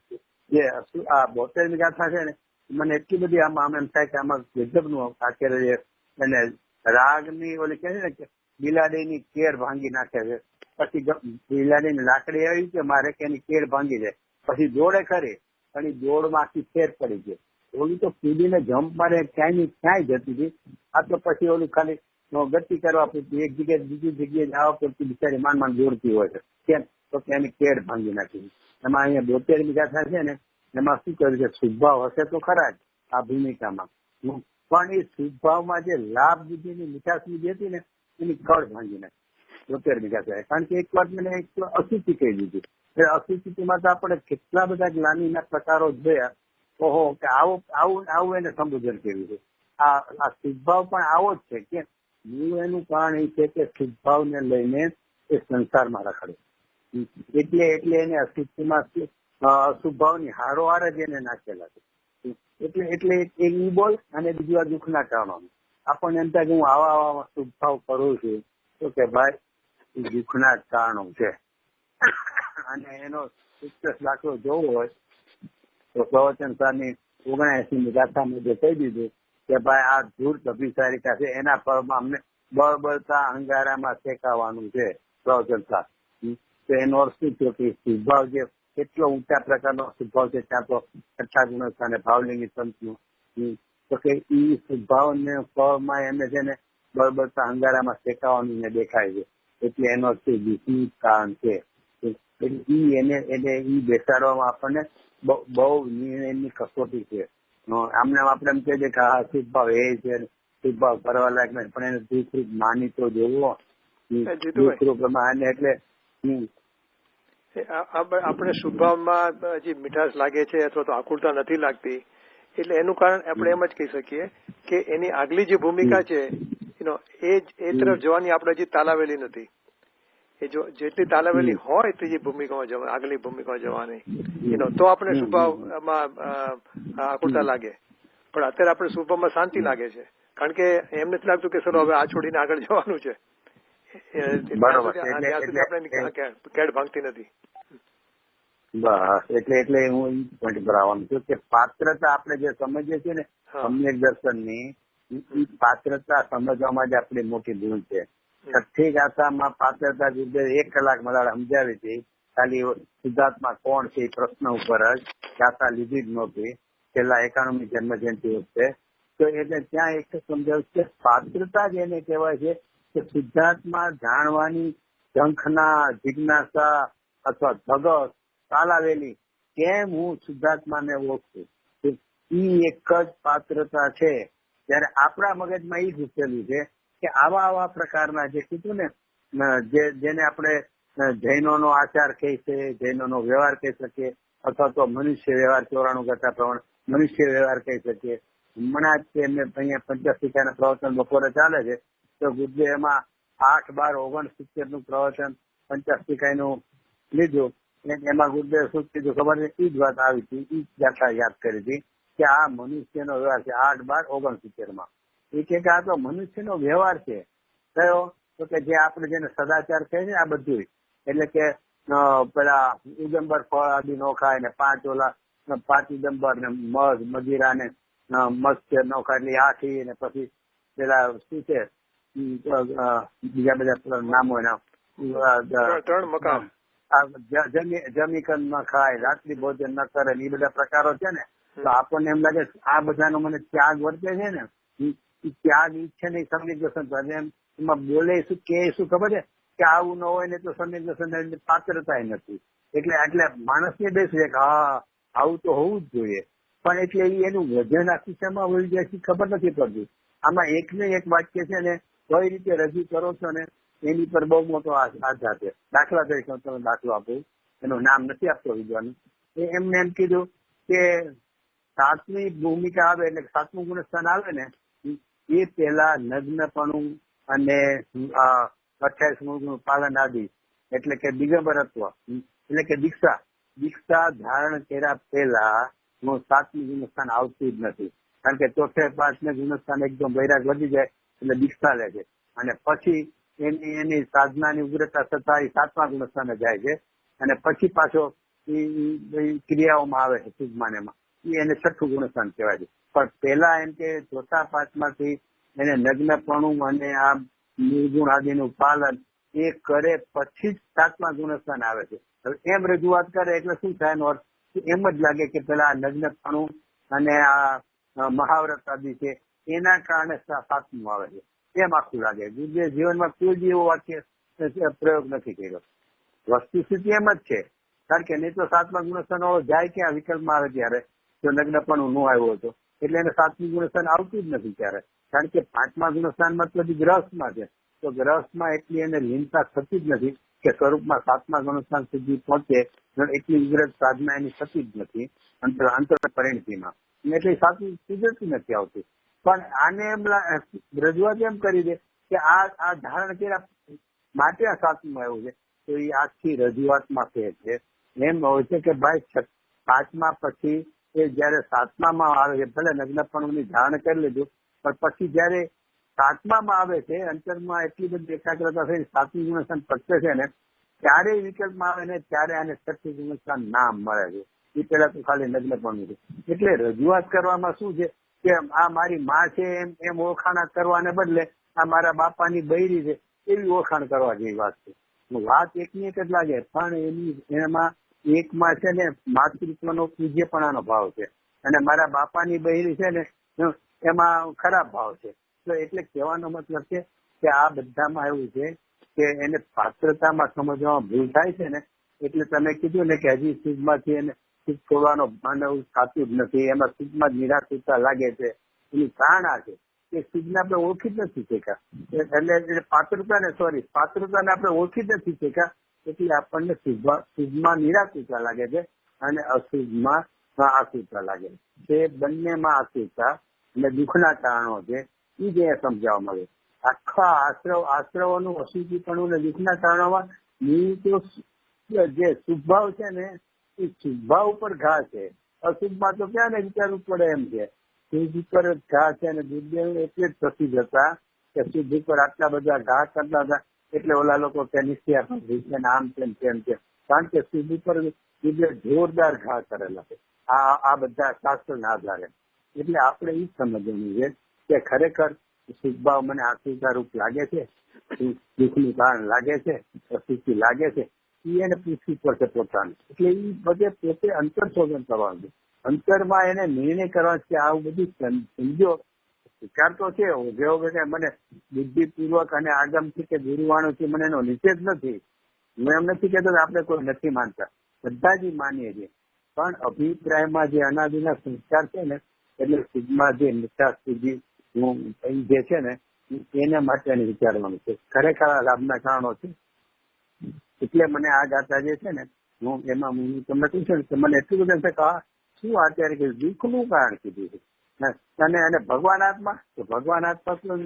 Speaker 2: જે આ 72 ગાથા છે ને મને એટલી બધી આમ એમ થાય કે આમાં ગજબનું આચાર્ય અને રાગની ઓલી કહે છે ને કે બિલાડીની કેર ભાંગી નાખે છે. પછી બિલાડીની લાકડી આવી કે મારે કે એની કેર ભાંગી જાય, પછી દોડે ખરી પણ એ દોડમાં આખી ફેર પડી ગઈ. ઓલી તો કૂદીને જમ્પ મારે ક્યાંય જતી હતી. આ તો પછી ઓલું ખાલી ગતિ કરવા પૂરતી એક જગ્યાએ બીજી જગ્યાએ જવા પૂરતી બિચારી માંડ દોડતી હોય છે. કેમ તો કે એની કેર ભાંગી નાખી. એમાં અહીંયા 72 ગાથા છે ને એમાં શું કર્યું છે? શુભભાવ હશે તો ખરા જ આ ભૂમિકામાં, પણ એ શુભભાવમાં જે લાભ બુદ્ધિની મીઠાશ બુદ્ધિ હતી ને એની કળ ભાંગી નાખી. 72 વીઘા છે. કારણ કે એક વાર મને એક અશુચિ કહી દીધી. એ અશુચિમાં તો આપણે કેટલા બધા જ્ઞાનીના પ્રકારો જોયા. ઓહો, કે આવું એને સંબોધન કર્યું છે. આ શુદ્ધભાવ પણ આવો જ છે કે મૂળ એનું કારણ એ છે કે શુદ્ધભાવને લઈને એ સંસારમાં રખડે. એટલે એને અશુદ્ધિમાં અશુભભાવની હારોહાર જ એને નાખેલા છે. એટલે એક ઈ બોલ અને બીજું આ દુઃખના કારણો. આપણને એમ થાય કે હું આવા શુભભાવ કરું છું તો કે ભાઈ દુઃખના જ કારણો છે. અને એનો ઉત્કૃષ્ટ દાખલો જોવો હોય તો પ્રવચન સારની 79મી ગાથામાં જે કહી દીધું કે ભાઈ આ ધૂર્ત અભિસારિકા છે એના પરમાં અમને બળબળતા અંગારામાં શેકાવાનું છે પ્રવચન સાર. તો એનો અર્થ શું થયો કે શુભભાવ જે કેટલો ઊંચા પ્રકારનો શુભભાવ છે ત્યાં તો છઠ્ઠા ગુણસ્થ અને ભાવલીની સંતનું તો કે ઈ શુભભાવને ફળમાં એને છે ને બળબળતા અંગારામાં શેકાવાનું એને દેખાય છે. એટલે એનો દુઃખનું કારણ છે. એને બેસાડવામાં આપણને બહુ નિર્ણયની કસોટી છે. આમને આપણે એમ કહીએ કે આ શુભભાવ એ છે, શુભભાવ કરવા લાયક નહીં, પણ એને દુઃખરૂપ માની તો જોવો. દુઃખરૂપ માને એટલે
Speaker 3: આપણે શુભભાવમાં હજી મીઠાશ લાગે છે અથવા તો આકુળતા નથી લાગતી. એટલે એનું કારણ આપણે એમ જ કહી શકીએ કે એની આગલી જે ભૂમિકા છે એ તરફ જવાની આપણે હજી તાલાવેલી નથી. એ જો જેટલી તાલાવેલી હોય ત્રીજી ભૂમિકામાં જવાની, આગલી ભૂમિકામાં જવાની તો આપણે શુભભાવમાં આકુળતા લાગે. પણ અત્યારે આપણે શુભભાવમાં શાંતિ લાગે છે કારણ કે એમ નથી લાગતું કે ચલો હવે આ છોડીને આગળ જવાનું છે. કેડ ભાંગતી નથી.
Speaker 2: બસ એટલે હું એ પોઈન્ટ પર આવવાનું છું કે પાત્રતા આપણે જે સમજીએ છીએ ને સમ્યક દર્શનની, પાત્રતા સમજવામાં જ આપણી મોટી ભૂલ છે. છઠ્ઠી ગાથામાં પાત્રતા ગુરુદેવ 1 કલાક મલાડ સમજાવી હતી. ખાલી શુદ્ધાત્મા કોણ છે એ પ્રશ્ન ઉપર જ ગાથા લીધી જ નહોતી છેલ્લા 91મી જન્મ જયંતિ વખતે. તો એટલે ત્યાં એક સમજાવ્યું કે પાત્રતા જ એને કહેવાય છે કે શુદ્ધાત્મા જાણવાની ઝંખના, જિજ્ઞાસા અથવા ધગસ તાલાવેલી કેમ હું શુદ્ધાત્માને ઓળખું. ઈ એક જ પાત્રતા છે. ત્યારે આપણા મગજમાં એ ઘૂસેલું છે કે આવા પ્રકારના જે કીધું ને જેને આપણે જૈનોનો આચાર કહી છે, જૈનોનો વ્યવહાર કહી શકીએ અથવા તો મનુષ્ય વ્યવહાર 94 ગાથા પ્રમાણે મનુષ્ય વ્યવહાર કહી શકીએ. હમણાં જ એમને અહીંયા પંચસ્તિકાના પ્રવચન બપોરે ચાલે છે તો ગુરુદેવ એમાં 8-12-69 પ્રવચન પંચસ્તિકાનું લીધું. એમાં ગુરુદેવ શું કીધું ખબર છે? એ જ વાત આવી હતી, એ જ ગાથા યાદ કરી હતી કે આ મનુષ્યનો વ્યવહાર છે 8-12-69 એ કે આ તો મનુષ્યનો વ્યવહાર છે. કયો? તો કે જે આપણે જેને સદાચાર કહે છે આ બધું. એટલે કે પેલા ઉદંબર ફળ આદિ નો ખાય ને 5 ઉદંબર ને મધ મદિરા ને મત્સ્ય નો ખાય એટલે 8 ને પછી પેલા શું છે બીજા બધા નામો એના
Speaker 3: 3 મકામ
Speaker 2: જમીકન ન ખાય, રાત્રિ ભોજન ન કરે એ બધા પ્રકારો છે ને. તો આપણને એમ લાગે આ બધાનો મને ત્યાગ વર્તે છે ને, ત્યાગ ઈચ્છે ને સમ્યક દર્શન એમાં બોલે શું કે શું ખબર છે કે આવું ન હોય ને તો સમ્યક દર્શન પાત્રતા નથી. એટલે માણસને બેસી કે હા આવું તો હોવું જ જોઈએ, પણ એટલે એનું વજન આખી શેમાં વળી જાય છે ખબર નથી પડતી. આમાં એક ને એક વાક્ય છે ને કઈ રીતે રજૂ કરો છો ને એની પર બહુ મોટો આધાર છે. દાખલા તરીકે હું તમને દાખલો આપું, એનું નામ નથી આપતો વિદ્વાન. એમને એમ કીધું કે 7મી ભૂમિકા આવે એટલે 7મું ગુણસ્થાન આવે ને એ પેલા નગ્નપણું અને 28મું ગુણ પાલન આદિ એટલે કે દિગંબરત્વ એટલે કે દીક્ષા ધારણ કર્યા પહેલા 7મી ગુણસ્થાન આવતું જ નથી. કારણ કે 4-5 ગુણસ્થાન એકદમ વૈરાગ વધી જાય એટલે દીક્ષા લે છે અને પછી એની સાધનાની ઉગ્રતા છતાં 7મા ગુણસ્થાને જાય છે અને પછી પાછો ક્રિયાઓમાં આવે છે સિદ્ધમાનેમાં એને 6થું ગુણસ્થાન કહેવાય છે. પણ પેલા એમ કે 4-5માંથી એને નગ્નપણું અને આ નિર્ગુણ આદિનું પાલન એ કરે પછી જ 7મા ગુણસ્થાન આવે છે. હવે એમ રજૂઆત કરે એટલે શું થાય એનો અર્થ? એમ જ લાગે કે પેલા નગ્નપણું અને આ મહાવ્રત આદિ છે એના કારણે 7મું આવે છે એમ આખું લાગે. ગુરુદેવ જીવનમાં કોઈ જ એવો વાક્ય પ્રયોગ નથી કર્યો. વસ્તુસ્થિતિ એમ જ છે. કારણ કે નહીં તો 7મા ગુણસ્થાન વાળો જાય ક્યાં વિકલ્પમાં આવે ત્યારે જો નગ્નપણું ન આવ્યો હતો એટલે એને 7મું ગુણસ્થાન આવતું જ નથી ત્યારે. કારણ કે 5મા ગુણસ્થાનમાં તો હજી ગ્રહસ્થમાં છે તો રસમાં એટલી એને લીનતા થતી જ નથી કે સ્વરૂપમાં 7મા ગુણસ્થાન સુધી પહોંચે, એટલી વિગ્રહ સાધના એની થતી જ નથી અંતર પરિણતિમાં, એટલે સાચું કુદરતી નથી આવતી. પણ આને એમ રજૂઆત એમ કરી દે કે આ ધારણ કર્યા માટે આ સાચું આવ્યું છે, તો એ આખી રજૂઆતમાં ફેર છે. એમ હોય છે કે ભાઈ 5મા પછી એ જયારે 7મામાં આવે છે, ભલે નગ્નપણુની ધારણ કરી લીધું, પણ પછી જયારે 7મામાં આવે છે, અંતરમાં એટલી બધી એકાગ્રતા થઈ 7મી ગુણસ્થાન પચે છે ને, ત્યારે વિકલ્પમાં આવે ને ત્યારે આને 6મી ગુણસ્થાન નામ મળે છે. એ પેલા તો ખાલી નગ્નપણું છે. એટલે રજૂઆત કરવામાં શું છે કે આ મારી માં છે એમ ઓળખાણ કરવાને બદલે આ મારા બાપાની બૈરી છે એવી ઓળખાણ કરવા જેવી વાત છે. વાત એકની એક જ લાગે, પણ એમાં એકમાં છે ને માતૃત્વનો પૂજ્યપણાનો ભાવ છે, અને મારા બાપાની બૈરી છે ને એમાં ખરાબ ભાવ છે. તો એટલે કહેવાનો મતલબ છે કે આ બધામાં એવું છે કે એને પાત્રતામાં સમજવામાં ભૂલ થાય છે ને, એટલે તમે કીધું ને કે હજી સુખમાંથી એને સુખ છોડવાનો માનવ થતું જ નથી, એમાં સુખમાં જ નિરાશતા લાગે છે. એનું કારણ આ છે કે સુખને આપણે ઓળખી જ નથી શક્યા, એટલે પાત્રતાને આપણે ઓળખી જ નથી શક્યા, એટલે આપણને શુભમાં નિરાશતા લાગે છે અને અશુભમાં આતુરતા લાગે છે. તે બંનેમાં આતુરતા અને દુઃખના કારણો છે, એ જ સમજાવવા મળે. આખા આશ્રવોનું અશુચિપણું અને દુઃખના કારણોમાં જે શુભભાવ છે ને એ શુભભાવ ઉપર ઘા છે, અશુભમાં તો ક્યાં ને વિચારવું પડે એમ છે. શુભ ઉપર જ ઘા છે અને દુર્દેવ એટલે જ પ્રસિદ્ધ હતા કે શુભ ઉપર આટલા બધા ઘા કરતા હતા, એટલે ઓલા લોકો કે નિશ્ચય આમ તેમ તેમ છે, કારણ કે શુભ ઉપર જોરદાર ઘા કરેલા છે આ બધા શાસ્ત્રના આધારે. એટલે આપણે એ સમજવાનું છે કે ખરેખર શુભભાવ મને આતુરતા રૂપ લાગે છે, દુઃખનું કારણ લાગે છે, અશુચિ લાગે છે, એને પૂછવું પડશે પોતાને. એટલે એ બધે પોતે અંતર શોધન કરવાનું છે, અંતરમાં એને નિર્ણય કરવાનો છે. આવું બધું સમજો સ્વીકાર તો છે, ઉભે કે મને બુદ્ધિપૂર્વક અને આગમથી કે ગુરુવાણુથી મને એનો નિષેધ નથી. હું એમ નથી કહેતો કે આપણે કોઈ નથી માનતા, બધા જ માનીએ છીએ, પણ અભિપ્રાયમાં જે અનાદિના સંસ્કાર છે ને, એટલે સુખમાં જે નિકાસ સુધી જે છે ને એના માટે વિચારવાનું છે. ખરેખર લાભના કારણો છે. એટલે મને આ ગાથા જે છે ને હું તમને કહું છું કે મને એટલું બધું છે કે શું અત્યારે કીધું દુઃખનું કારણ કીધું છે, અને ભગવાન આત્મા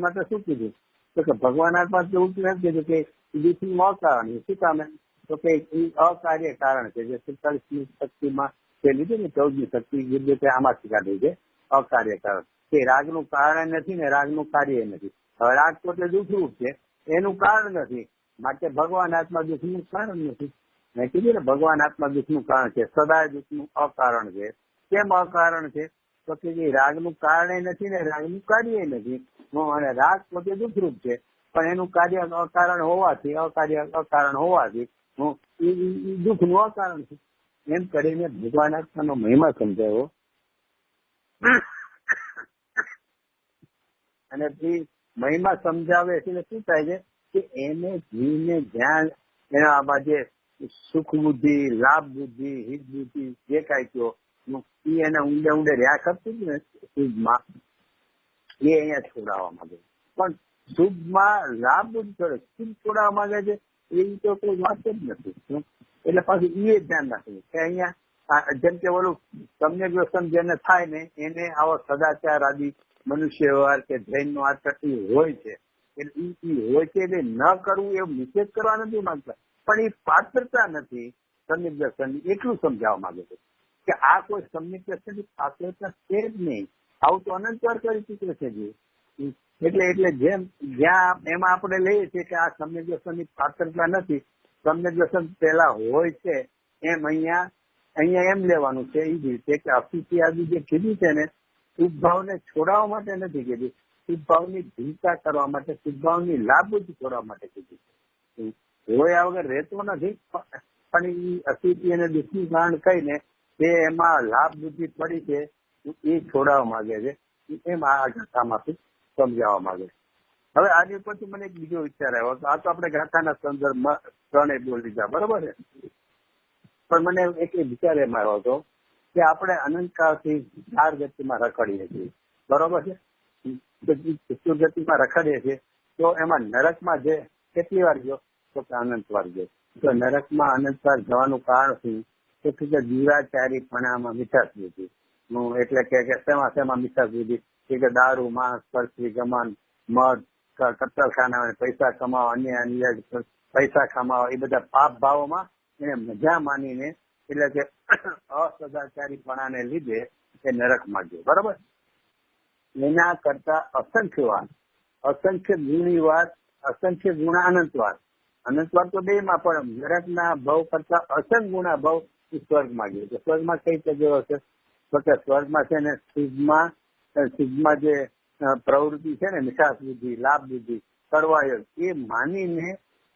Speaker 2: માટે શું કીધું તો કે ભગવાન આત્મા તો એવું એમ કીધું કે દુઃખનું અકારણ. શું કામે તો કે એ અકાર્ય કારણ છે, જે 47મી શક્તિમાં જે લીધું ને 14મી શક્તિ આમાંથી કાઢી છે અકાર્ય કારણ. કે રાગનું કારણ નથી ને રાગનું કાર્ય નથી. હવે રાગ પોતે દુઃખરૂપ છે, એનું કારણ નથી, માટે ભગવાન આત્મા દુઃખનું કારણ નથી. મેં કીધું ને ભગવાન આત્મા દુઃખનું કારણ છે, સદાય દુઃખનું અકારણ છે. કેમ અકારણ છે તો કે જે રાગનું કારણ નથી ને રાગનું કાર્ય નથી, અને રાગ પોતે દુઃખરૂપ છે, પણ એનું કાર્ય અકારણ હોવાથી દુઃખનું અકારણ છે. એમ કરીને ભગવાન આત્માનો મહિમા સમજાયો. અને મહિમા સમજાવે એટલે શું થાય છે કે એને જીવને જ્ઞાન એના જે સુખ બુદ્ધિ, લાભ બુદ્ધિ, હિત બુદ્ધિ જે કાંઈ કયો એ એને ઊંડે રહ્યા કરતું ને શુભમાં, એ અહીંયા છોડાવવા માંગે. પણ શુભમાં લાભ બુદ્ધિ છોડે, શુભ છોડાવવા માંગે છે એવી તો કોઈ વાત જ નથી. એટલે પાછું એ ધ્યાન રાખવું કે અહીંયા જેમ કે ઓલું સમ્યક વ્યસન જેને થાય ને એને આવો સદાચાર આદિ મનુષ્ય વ્યવહાર કે જૈન નો આચરણ હોય છે, એટલે હોય છે એટલે ન કરવું એવું નિષેધ કરવા નથી માંગતા, પણ એ પાત્રતા નથી સમ્યક દર્શન એટલું સમજાવવા માંગે છે કે આ કોઈ સમ્યક દર્શનની પાત્રતા છે જ નહીં. આવું તો અનંત વાર કરી ચૂક્યો છે જે. એટલે જેમ જ્યાં એમાં આપણે લઈએ છીએ કે આ સમ્યક દર્શનની પાત્રતા નથી, સમ્યક દર્શન પેલા હોય છે, એમ અહીંયા એમ લેવાનું છે એ જ રીતે કે અશુચિ આદિ જે કીધું છે ને શુભભાવને છોડાવવા માટે નથી કીધું, શુભભાવની ભૂલતા કરવા માટે, શુભભાવની લાભ બુદ્ધિ છોડવા માટે કીધું. જોયા વગર રહેતો નથી, પણ એ અશુચિ અને દુઃખનું કારણ કહીને તે એમાં લાભ બુદ્ધિ પડી છે એ છોડાવવા માંગે છે, એમ આ ગાથામાંથી સમજાવવા માંગે છે. હવે આજે પછી મને એક બીજો વિચાર આવ્યો, આ તો આપણે ગાથાના સંદર્ભમાં ત્રણેય બોલી લીધા, બરોબર છે, પણ મને એક વિચાર એમ આવ્યો હતો કે આપણે અનંતકાળથી 4 ગતિમાં રખડીએ છીએ, બરોબર છે, ચતુર્ગતિમાં રખડીએ છીએ, તો એમાં નરકમાં જે કેટલી વાર ગયો તો કે અનંત વાર ગયો. તો નરકમાં અનંત વાર જવાનું કારણ શું? તો કે દુરાચારીપણામાં મીઠાશ બુદ્ધિ, એટલે કે શેમાં મીઠાશ બુદ્ધિ કે દારૂ, માંસ, પરસ્ત્રી, ગમન, મદ, કત્તલખાના, પૈસા કમાવા, અન્ય પૈસા કમાવા, એ બધા પાપ ભાવોમાં એને મજા માનીને, એટલે કે અસદાચારીપણાને લીધે એ નરકમાં ગયો. બરોબર. એના કરતા અસંખ્ય ગુણી વાર, અસંખ્ય ગુણા અનંતવાર. અનંતવાર તો બે માં, પણ નરકના ભવ કરતા અસંખ્ય ગુણા ભવ સ્વર્ગમાં ગયો. સ્વર્ગમાં કઈ જગ્યાઓ છે? તો કે સ્વર્ગમાં છે ને સિદ્ધમાં જે પ્રવૃત્તિ છે ને, મીઠાશ બુદ્ધિ, લાભ બુદ્ધિ, કડવાયો, એ માનીને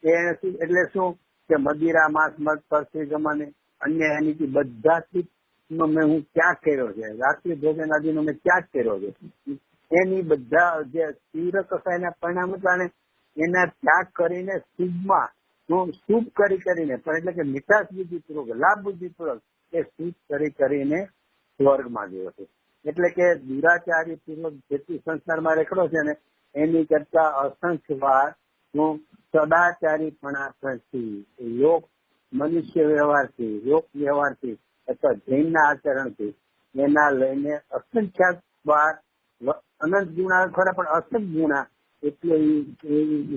Speaker 2: એટલે શું કે મદિરા, માંસ, મદ, પરસ્ત્રી, ગમન, અન્ય એની બધાથી મેં હું ત્યાગ કર્યો છે. રાત્રિ ભોજન આદિનો મેં ત્યાગ કર્યો છે. એની બધા જે તીવ્ર કસાયના પરિણામ હતા ને, એના ત્યાગ કરીને શુભમાં હું શુભ કરીને, પણ એટલે કે મીઠાશ બુદ્ધિ પૂર્વક, લાભ બુદ્ધિ પૂર્વક એ શુભ કરીને સ્વર્ગમાં ગયો છે. એટલે કે દુરાચારી પૂર્વક જેટલી સંસારમાં રેખડો છે ને, એની કરતા અસંખ્ય વાર હું સદાચારીપણાથી, લોક મનુષ્ય વ્યવહારથી, લોક વ્યવહારથી અથવા જૈનના આચરણથી એના લઈને અસંખ્યાત વાર અનંત ગુણા ખરા, પણ અસંખ્ય ગુણા એટલો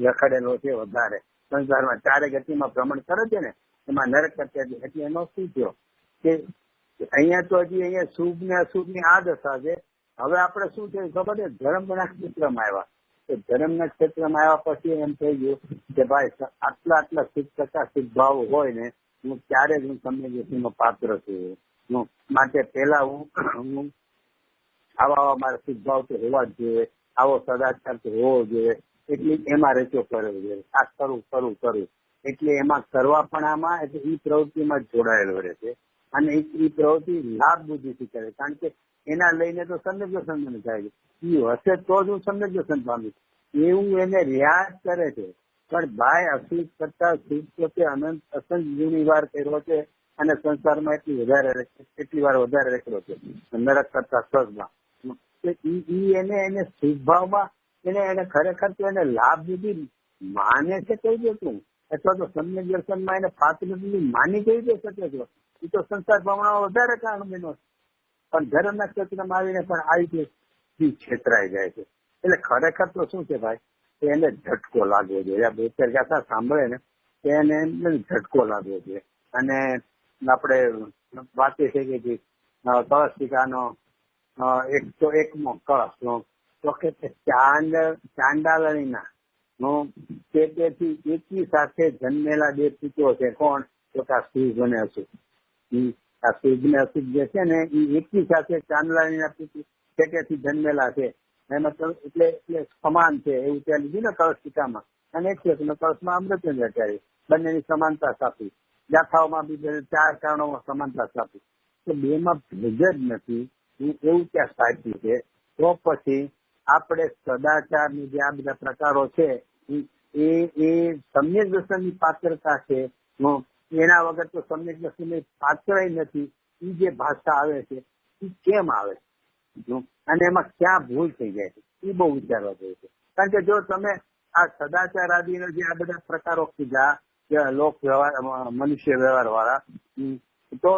Speaker 2: રખડેલો છે વધારે સંસારમાં. ચારે ગતિમાં ભ્રમણ કરે છે ને, એમાં નરક કરતા. એટલે એનો શું થયો કે અહીંયા તો હજી અહીંયા શુભ ને અશુભ ની આ દશા છે. હવે આપણે શું થયું ખબર છે? ધર્મના ક્ષેત્રમાં આવ્યા. તો ધર્મના ક્ષેત્રમાં આવ્યા પછી એમ થઈ ગયું કે ભાઈ આટલા શુભ ભાવ હોય ને, હું ત્યારે જ હું તમને પાત્ર છું. માટે પેલા હું આવા મારા શુભ ભાવ તો હોવા જ જોઈએ, આવો સદાચાર તો હોવો જોઈએ, એટલે એમાં રચો કરવો જોઈએ. આ કરું એટલે એમાં કરવાપણામાં, એટલે એ પ્રવૃત્તિમાં જોડાયેલો રહે છે. અને એ પ્રવૃત્તિ લાભ બુદ્ધિથી કરે, કારણ કે એના લઈને તો સમ્યક દર્શન મને થાય છે. એ હશે તો જ હું સમ્યક દર્શન પામીશ, એવું એને રિયાઝ કરે છે. પણ ભાઈ અશુભ કરતા શુભ પોતે અનંત અસંખ્ય ગુણી વાર કર્યો છે, અને સંસારમાં એટલી વાર વધારે રેખડો છે નરક કરતા સ્વર્ગમાં. એને શુભ ભાવમાં એને ખરેખર તો એને લાભ બુદ્ધિ માને છે કઈ દે તું, અથવા તો સમ્યક દર્શનમાં એને પાત્ર માની કઈ દે શકે છે. એ તો સંસાર ભાવનામાં વધારે કારણ બન્યો છે, પણ ધર્મના ક્ષેત્રમાં આવીને પણ આવી રીતે છેતરાઈ જાય છે. એટલે ખરેખર તો શું છે ભાઈ, એને ઝટકો લાગવો જોઈએ. બે ચાર ગાથા સાંભળે ને એને ઝટકો લાગવો જોઈએ. અને આપણે વાત એ છે કે કળશ ટીકાનો 101મો કળશ, તો કે ચાંડાલણીના તેથી એકી સાથે જન્મેલા બે પિત્રો છે. કોણ? તો કે શુભ અને અશુભ. આ શુભ ને અશુભ જે છે ને, એ એકી સાથે ચાંડાલણીના પિતૃ પેટેથી જન્મેલા છે. એમાં એટલે સમાન છે એવું ત્યાં લીધું ને કળશ ટીકામાં. અને એક કળશમાં અમૃતચંદ્ર આચાર્ય બંનેની સમાનતા સ્થાપી. ગાથાઓમાં બી 4 કારણોમાં સમાનતા સ્થાપી. તો બેમાં ભેદ જ નથી એવું ત્યાં સ્થાપ્યું છે. તો પછી આપણે સદાચારની જે આ બધા પ્રકારો છે એ સમ્યક દર્શનની પાત્રતા છે. એના વગર તો સમ્યક દર્શનની પાત્ર નથી. એ જે ભાષા આવે છે એ કેમ આવે છે અને એમાં ક્યાં ભૂલ થઈ જાય છે, એ બહુ વિચારવા જેવું છે. કારણ કે જો તમે આ સદાચાર આદિનો જે આ બધા પ્રકારો કીધા લોક વ્યવહાર, મનુષ્ય વ્યવહાર વાળા, તો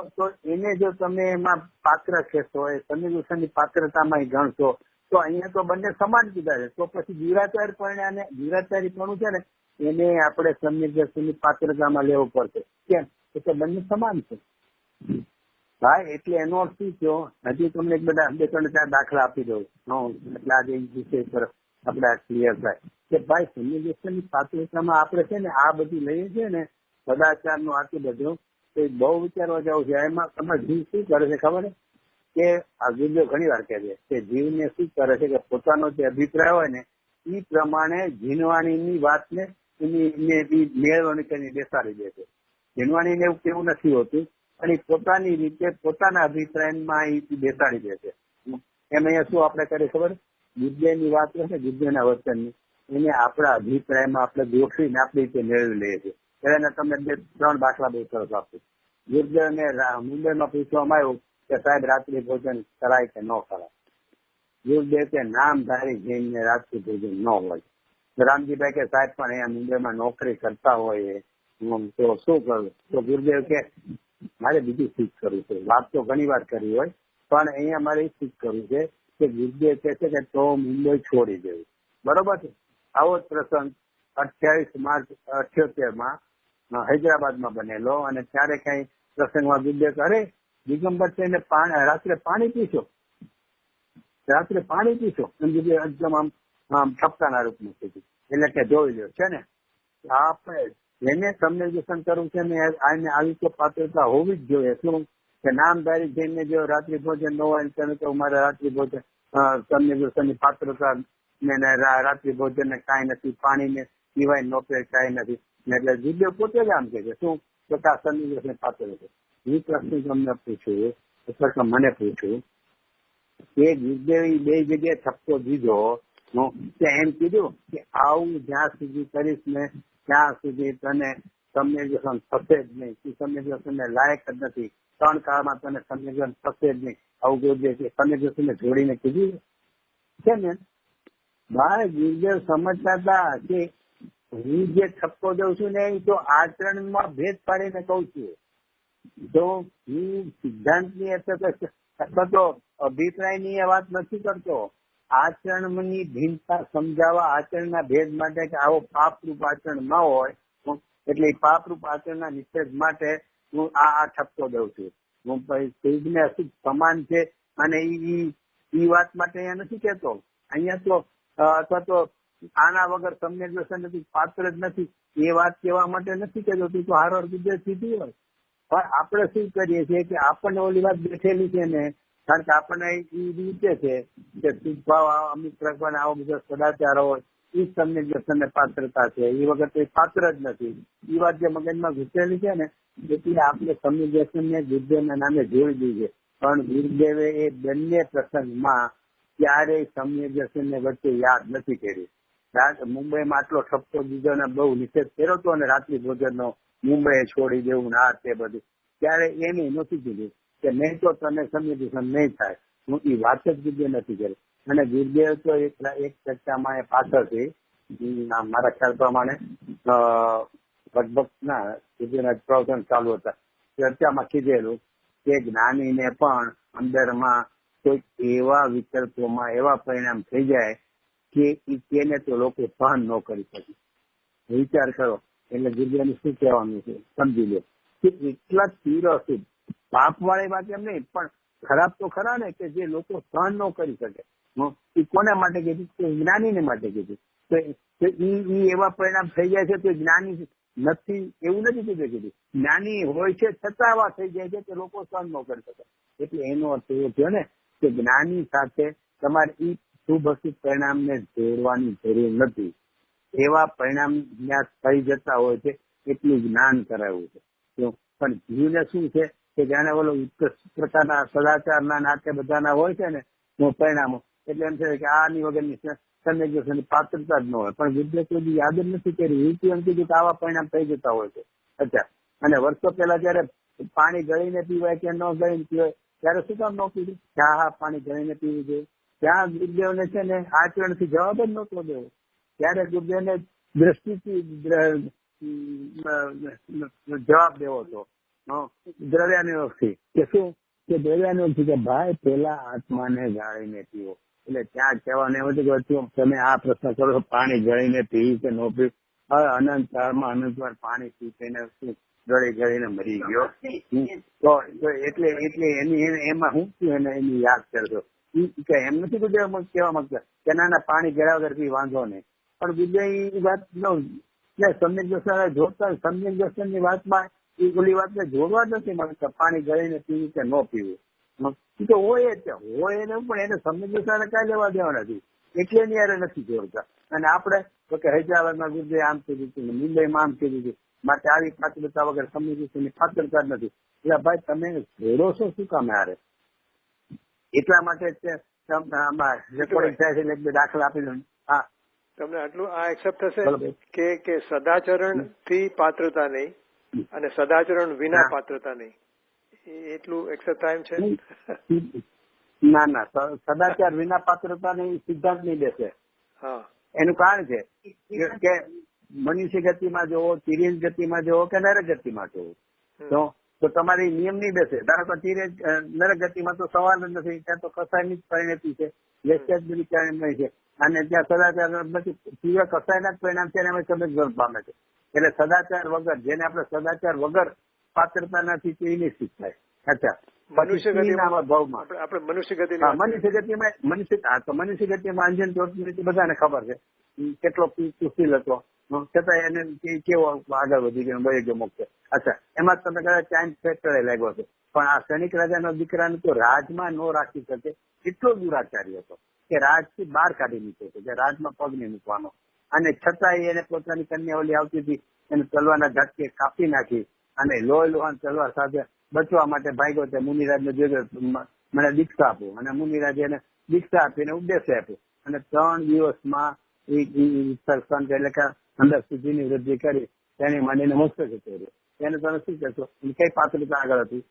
Speaker 2: એને જો તમે એમાં પાત્ર કહેશો, એ સમ્યક દર્શનની પાત્રતામાં ગણશો, તો અહીંયા તો બંને સમાન કીધા છે. તો પછી દુરાચારીપણું છે ને, એને આપણે સમ્યક દર્શનની પાત્રતામાં લેવું પડશે. કેમ? તો બંને સમાન છે ભાઈ. એટલે એનો અર્થ શું થયો? હજી તમને બધા 2-4 દાખલા આપી દઉં, એટલે આજે વિષય પર આપણે ક્લિયર થાય કે ભાઈ સમ્યક દર્શનની પાત્રતામાં આપણે છે ને આ બધી લઈએ છીએ ને, સદાચારનું આટલું બધું, તો બહુ વિચારવા જવું છે. એમાં તમારે જીવ શું કરે છે ખબર કે આ ગુરુદેવ ઘણી વાર કહે છે કે જીવને શું કરે છે કે પોતાનો જે અભિપ્રાય હોય ને એ પ્રમાણે જીનવાણીની વાતને મેળવણી કરીને બેસાડી દે છે. જીનવાણીને એવું કેવું નથી હોતું, પણ એ પોતાની રીતે પોતાના અભિપ્રાયમાં એ બેસાડી દે છે. એમ અહીંયા શું આપણે કરીએ ખબર? ગુરુદેવની વાત હોય ને, ગુરુદેવના વચનની, એને આપણા અભિપ્રાયમાં આપણે ગોઠવીને આપણી રીતે મેળવી લઈએ છીએ. એટલે તમને 2-3 દાખલા બહુ સરસ આપું. ગુરુદેવને મુંબઈમાં પૂછવામાં આવ્યું કે સાહેબ રાત્રિ ભોજન કરાય કે ન કરાય? ગુરુદેવ કે નામધારી જઈને રાત્રિ ભોજન ન હોય. રામજીભાઈ કે સાહેબ પણ અહીંયા મુંબઈમાં નોકરી કરતા હોય તો શું કરવું? તો ગુરુદેવ કે મારે બીજું શીખ કરવું છે. વાત તો ઘણી વાર કરી હોય પણ અહીંયા મારે એ શીખ કરવું છે કે ગુરુદેવ કહે છે કે તો મુંબઈ છોડી દેવું. બરોબર છે. આવો જ પ્રસંગ 28 માર્ચ 78 હૈદરાબાદમાં બનેલો અને ત્યારે કઈ પ્રસંગમાં ગુરુદેવ અરે દિગંબર થઈને રાત્રે પાણી પીશો એમ કીધું. એકદમ આમ ઠપકાના રૂપમાં કીધું. એટલે કે જોઈ લો છે ને આપણે જેને કમ્યુનિકેશન કરવું છે ને આને આવી તો પાત્રતા હોવી જ જોઈએ. શું કે નામધારી જઈને જો રાત્રિ ભોજન ન હોય તેને તો મારે રાત્રિ ભોજન કમ્યુનિકેશનની પાત્રતા ને રાત્રિ ભોજન ને કાંઈ નથી, પાણીને પીવાય નો પીવાય કાંઈ નથી. એટલે ગુરુદેવ પોતે જ આમ કે છે શું તો આ કમ્યુનિકેશન પાત્ર છે. એ પ્રશ્ન તમને પૂછ્યું અથવા મને પૂછ્યું કે ગુરુદેવ બે જગ્યાએ ઠપકો દીધો એમ કીધું કે આવું જ્યાં સુધી કરીશ ને ત્યાં સુધી તને કમ્યુનિકેશન થશે જ નહીં. તું કમ્યુનિકેશન ને લાયક જ નથી. 3 કાળમાં તને કમ્યુનિકેશન થશે જ નહીં. આવું ગુરુદેવ કમ્યુનિકેશન ને જોડીને કીધું છે ને. ભાઈ ગુરુદેવ સમજતા હતા કે હું જે ઠપકો દઉં છું ને એ તો આચરણમાં ભેદ પાડીને કઉ છું. તો હું સિદ્ધાંતની અથવા તો અભિપ્રાયની એ વાત નથી કરતો. આચરણની ભિન્નતા સમજાવવા, આચરણના ભેદ માટે કે આવો પાપરૂપ આચરણ ન હોય એટલે એ પાપરૂપ આચરણના નિષેધ માટે હું આ ઠપકો દઉં છું. હું શુદ્ધ અશુદ્ધ સમાન છે અને એ વાત માટે અહીંયા નથી કહેતો. અહીંયા તો અથવા તો આના વગર કમ્યુનિકેશન નથી, પાત્ર જ નથી એ વાત કહેવા માટે નથી કહેતો. તું તો હારો ગુરુદેવ સીધી હોય. પણ આપણે શું કરીએ છીએ કે આપણને ઓલી વાત બેઠેલી છે ને, કારણ કે આપણને એ રીતે છે કે શુદ્ધભાવ અમિત પ્રકારના આવો બધો સદાચાર હોય એ કમ્યુનિકેશન પાત્રતા છે. એ વખત એ પાત્ર જ નથી. એ વાત જે મગજમાં ઘૂસેલી છે ને એટલે આપણે કમ્યુનિકેશન ને ગુરુદેવના નામે જોડી દીધી છે. પણ ગુરુદેવે એ બંને પ્રસંગમાં ક્યારેય કમ્યુનિકેશન ને વચ્ચે યાદ નથી કરી. મુંબઈમાં આટલો ઠપકો દીધો ને બહુ નિષેધ કર્યો હતો અને રાત્રિ ભોજનનો મુંબઈ છોડી દેવું ના તે બધું ત્યારે એને નથી કીધું કે નહીં તો તને કમ્યુનિકેશન નહીં થાય. હું એ વાત જ ગુરુદેવ નથી કરી. અને ગુરુદેવ તો એક ચર્ચામાં એ પાછળથી મારા ખ્યાલ પ્રમાણે લગભગ ગુરુદેવના પ્રવચન ચાલુ હતા ચર્ચામાં કીધેલું કે જ્ઞાનીને પણ અંદરમાં કોઈક એવા વિકલ્પોમાં એવા પરિણામ થઈ જાય કે તેને તો લોકો સહન ન કરી શકે. વિચાર કરો. એટલે ગુરુદેવને શું કહેવાનું છે સમજી લો કે એટલા તીવ્ર શુદ્ધ પાપ વાળી વાત એમ નહીં પણ ખરાબ તો ખરા ને કે જે લોકો સહન ન કરી શકે. એ કોના માટે કીધું? જ્ઞાનીને માટે કીધું. તો એ એવા પરિણામ થઈ જાય છે તો જ્ઞાની નથી એવું નથી કીધું. જ્ઞાની હોય છે છતાં આવા થઈ જાય છે કે લોકો સહન ન કરી શકે. એટલે એનો અર્થ એવો થયો ને કે જ્ઞાની સાથે તમારે એ શુભ અશુભ પરિણામને જોડવાની જરૂર નથી. એવા પરિણામ જ્ઞાત થઈ જતા હોય છે એટલું જ્ઞાન કરાવ્યું છે. પણ જીવને શું છે કે જાણે ઓલો ઉત્કૃષ્ટ પ્રકારના સદાચારના નાતે બધાના હોય છે ને પરિણામો એટલે એમ છે કે આની વગરની કમ્યુનિકેશનની પાત્રતા જ ન હોય. પણ ગુરુદેવ કોઈ યાદ જ નથી કરી. એમ કીધું કે આવા પરિણામ થઈ જતા હોય છે. અચ્છા. અને વર્ષો પહેલા જયારે પાણી ગળીને પીવાય કે ન ગળીને પીવાય ત્યારે શું કામ ન પીધું? હા પાણી ગળીને પીવું જોઈએ. ત્યાં ગુરુદેવને છે ને આચરણથી જવાબ જ નહોતો દેવો. ત્યારે ગુરુદેવને દ્રષ્ટિથી જવાબ દેવો હતો દ્રવ્યાનુયોગથી કે શું કે દ્રવ્યાનુયોગથી કે ભાઈ પેલા આત્માને ગાળીને પીવો. એટલે ત્યાં કહેવાનું એવું હતું કે તમે આ પ્રશ્ન કરો પાણી ગળીને પીવું કે ન પીવું. હવે અનંત કાળમાં અનંતવાર પાણી પીને શું ગળીને મરી ગયો. તો એટલે એમાં હું થયું એને એની યાદ કરજો. એમ નથી ગુરુદેવ કહેવા માંગતા કે ના પાણી ગળ્યા વગર કઈ વાંધો નહીં. પણ ગુરુદેવ એ વાત સમ્યક દર્શન જોડતા સમ્યક દર્શન ની વાતમાં એ ઓલી વાતને જોડવા જ નથી માંગતા. પાણી ગળીને પીવું કે ન પીવું એ તો હોય જ હોય એને પણ એને સમ્યક દર્શન કઈ લેવા દેવા નથી એટલે એની યારે નથી જોડતા. અને આપણે તો કે હૈદરાબાદમાં ગુરુદેવ આમ કીધું હતું, મુંબઈમાં આમ કીધું હતું, માટે આવી પાત્રતા વગર સમ્યક દર્શન ની પાત્રતા જ નથી. એટલે ભાઈ તમે જોડો છો શું કામ હારે? એટલા માટે આમાં રેકોર્ડિંગ થાય છે એટલે દાખલા આપી દઉં. હા
Speaker 3: તમને આટલું આ એક્સેપ્ટ થશે કે સદાચરણ થી પાત્રતા નહીં અને સદાચરણ વિના પાત્રતા નહીં એટલું એક્સેપ્ટ થાય છે?
Speaker 2: ના સદાચાર વિના પાત્રતા નહીં સિદ્ધાંત નહીં બેસે.
Speaker 3: હા
Speaker 2: એનું કારણ છે કે મનુષ્ય ગતિમાં જોવો, તિર્યક ગતિમાં જોવો કે નરક ગતિમાં જોવો તો તમારી નિયમ નહીં બેસે. ધારો કે તિર્યક નરક ગતિમાં તો સવાલ જ નથી, ત્યાં તો કસાયની જ પરિણતિ છે, વ્યસ્ત બધી પરિણતિ છે, અને ત્યાં સદાચાર પછી તીવ્ર કસાયના જ પરિણામ છે અને અમે સદગત પામે છે. એટલે સદાચાર વગર, જેને આપણે સદાચાર વગર પાત્રતા નથી તે નિશ્ચિત થાય. અચ્છા,
Speaker 3: મનુષ્ય ગતિમાં
Speaker 2: ભાવમાં
Speaker 3: આપણે મનુષ્ય
Speaker 2: ગતિમાં અંજન ચોટની બધાને ખબર છે કેટલો સુશીલ હતો, છતાં એને કેવો આગળ વધી ગયો, વહી ગયો મોક્ષ. અચ્છા, એમાં તમે કદાચ ટાઈમ ફેક્ટરે લાગ્યો છે, પણ આ ક્ષણિક રાજાના દીકરાને તો રાજમાં ન રાખી શકે એટલો દુરાચારી હતો કે રાજથી બહાર કાઢી મૂક્યો હતો, કે રાજમાં પગ નહીં મૂકવાનો. અને છતાંય એને પોતાની કન્યાવલી આવતી હતી એને તલવારના ઝાટકે કાપી નાખી અને લોહી લોહાન તલવાર સાથે બચવા માટે ભાગ્યો. તે મુનિરાજને જોયો, મને દીક્ષા આપો, અને મુનિરાજે એને દીક્ષા આપીને ઉપદેશ આપ્યો અને 3 દિવસમાં એટલે કે અંદર સુધીની વૃદ્ધિ કરી તેની માંડીને મસ્તક કર્યો. એને તમે શું કહેશો? કઈ પાત્રતા આગળ હતી?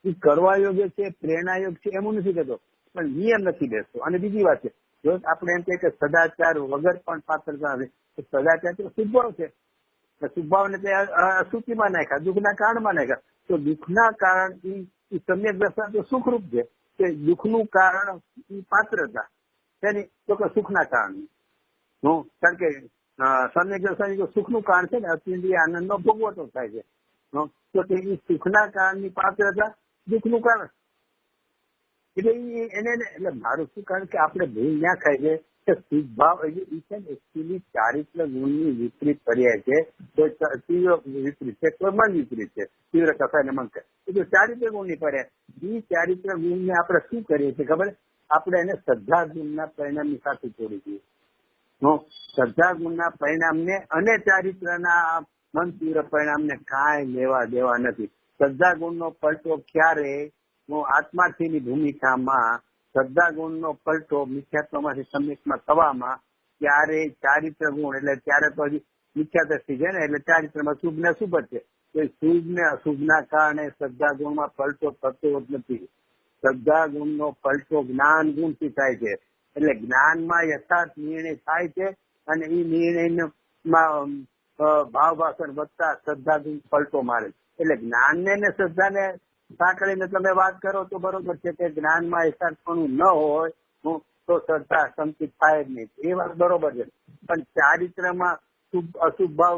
Speaker 2: એ કરવા યોગ્ય છે, પ્રેરણા યોગ છે એમ નથી કહેતો, પણ નિયમ નથી બેસતો. અને બીજી વાત છે, જો આપણે એમ કહીએ કે સદાચાર વગર પણ પાત્રતા નથી, તો સદાચાર તો શુભભાવ છે. શુભભાવને તે અસુચિમાં નાખ્યા, દુઃખના કારણમાં નાખ્યા. તો દુઃખના કારણ એ સમ્યક દશા તો સુખરૂપ છે, કે દુઃખનું કારણ એ પાત્રતા તેની તો કે સુખના કારણે. કારણ કે સમ્યક દશા સુખનું કારણ છે ને, અતિન્દ્રિય આનંદનો ભોગવટો થાય છે. તો તે સુખના કારણની પાત્રતા દુઃખનું કારણ. એટલે એટલે મારું શું કારણ કે આપણે ભૂલ ના ખાય છે કે શુભભાવ એ છે ને એકચ્યુઅલી ચારિત્ર ગુણની વિપરીત પર્યાય છે. કોઈ તીવ્ર વિપરીત છે, કોઈ મન વિપરીત છે, તીવ્ર કથા ને મન છે. એ ચારિત્ર ગુણની પર્યાય. એ ચારિત્ર ગુણને આપણે શું કરીએ છીએ ખબર? આપણે એને શ્રદ્ધા ગુણના પરિણામની સાથે જોડી દઈએ. શ્રદ્ધા ગુણના પરિણામને અને ચારિત્રના મન તીવ્ર પરિણામને કાંઈ લેવા દેવા નથી. શ્રદ્ધા ગુણનો પલટો ક્યારે આત્માર્થીની ભૂમિકામાં, શ્રદ્ધા ગુણનો પલટો મિથ્યાત્વમાંથી સમ્યકમાં થવામાં ત્યારે ચારિત્ર ગુણ, એટલે ત્યારે તો હજી મિથ્યા દ્રષ્ટિ છે ને, એટલે ચારિત્રમાં શુભ ને અશુભ જ છે. એ શુભ ને અશુભના કારણે શ્રદ્ધા ગુણમાં પલટો થતો જ નથી. શ્રદ્ધા ગુણનો પલટો જ્ઞાન ગુણથી થાય છે. એટલે જ્ઞાનમાં યથાર્થ નિર્ણય થાય છે અને એ નિર્ણયમાં ભાવ ભાષણ વધતા શ્રદ્ધા ગુણ પલટો મારે. એટલે જ્ઞાનને ને શ્રદ્ધાને સાંકળીને તમે વાત કરો તો બરોબર છે કે જ્ઞાનમાં યથાર્થપણું ન હોય તો શ્રદ્ધા સંકિત થાય જ નહીં, એ વાત બરોબર છે. પણ ચારિત્રમાં શુભ અશુભ ભાવ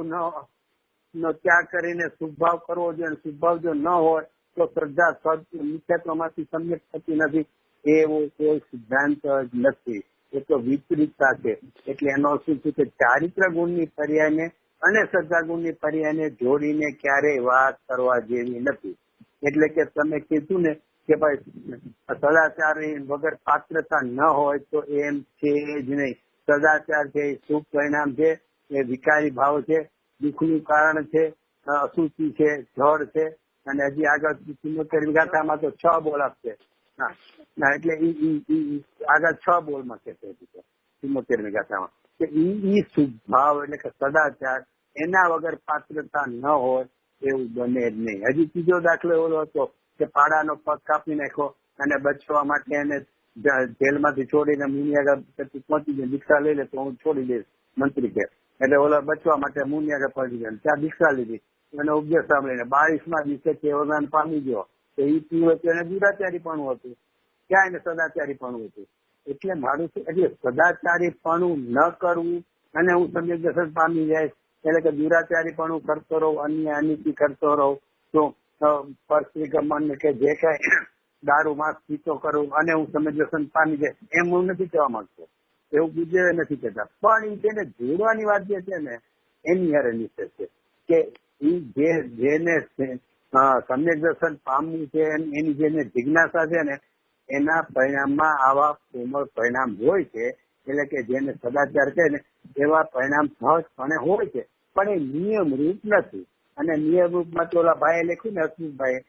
Speaker 2: નો ત્યાગ કરીને શુભ ભાવ કરવો જોઈએ. શુભ ભાવ જો ન હોય તો શ્રદ્ધા મિથ્યાત્વમાંથી સમ્યક થતી નથી, એવો કોઈ સિદ્ધાંત જ નથી. એ તો વિપરીતતા છે. એટલે એનો શું છે કે ચારિત્ર ગુણની પર્યાયને અને શ્રદ્ધા ગુણની પર્યાયને જોડીને ક્યારેય વાત કરવા જેવી નથી. એટલે કે તમે કીધું ને કે ભાઈ સદાચાર વગર પાત્રતા ન હોય તો એમ છે જ નહીં. સદાચાર છે એ શુભ પરિણામ છે, એ વિકારી ભાવ છે, દુઃખનું કારણ છે, અશુચિ છે, જળ છે. અને હજી આગળ 74 ગાથામાં તો 6 બોલ આપશે. એટલે આગળ 6 બોલમાં છે 74 ગાથામાં કે ઈ શુભ ભાવ એટલે કે સદાચાર એના વગર પાત્રતા ન હોય એવું બને જ નહીં. હજી ત્રીજો દાખલો એવો હતો કે પાડાનો પગ કાપી નાખ્યો અને બચવા માટે એને જેલમાંથી છોડીને મુનિ આગળ પહોંચી ગયો, દીક્ષા લઈ લે તો હું છોડી દઈશ મંત્રી કે. એટલે ઓલા બચવા માટે મુનિ આગળ પહોંચી ગયા, ત્યાં દીક્ષા લીધી અને ઉપદેશ સાંભળીને 22મા દિવસે કેવદાન પામી ગયો. તો એ પીવત એને દુરાચારીપણું હતું, ક્યાં એને સદાચારીપણું હતું. એટલે મારું શું, એટલે સદાચારીપણું ન કરવું અને હું સમ્યક દર્શન પામી જાય એટલે કે દુરાચારીપણું કરતો રહું, અન્ય અનિતિ કરતો રહું, તો પરસ્ત્રી ગમન કે જે કઈ દારૂ માંસ પીતો કરું અને હું સમ્યક દર્શન પામી જાય એમ હું નથી કહેવા માંગતો. એવું બીજે નથી કહેતા. પણ તેને જોડવાની વાત જે છે ને એની હારે નિશ્ચય છે કે જેને સમ્યક દર્શન પામવું છે એની જેને જિજ્ઞાસા છે ને એના પરિણામમાં આવા કોમળ પરિણામ હોય છે. એટલે કે જેને સદાચાર કહે ને એવા પરિણામ સહજપણે હોય છે, પણ એ નિયમ રૂપ નથી. અને નિયમ રૂપમાં તો ઓલા ભાઈએ લખ્યું ને હસમુખભાઈ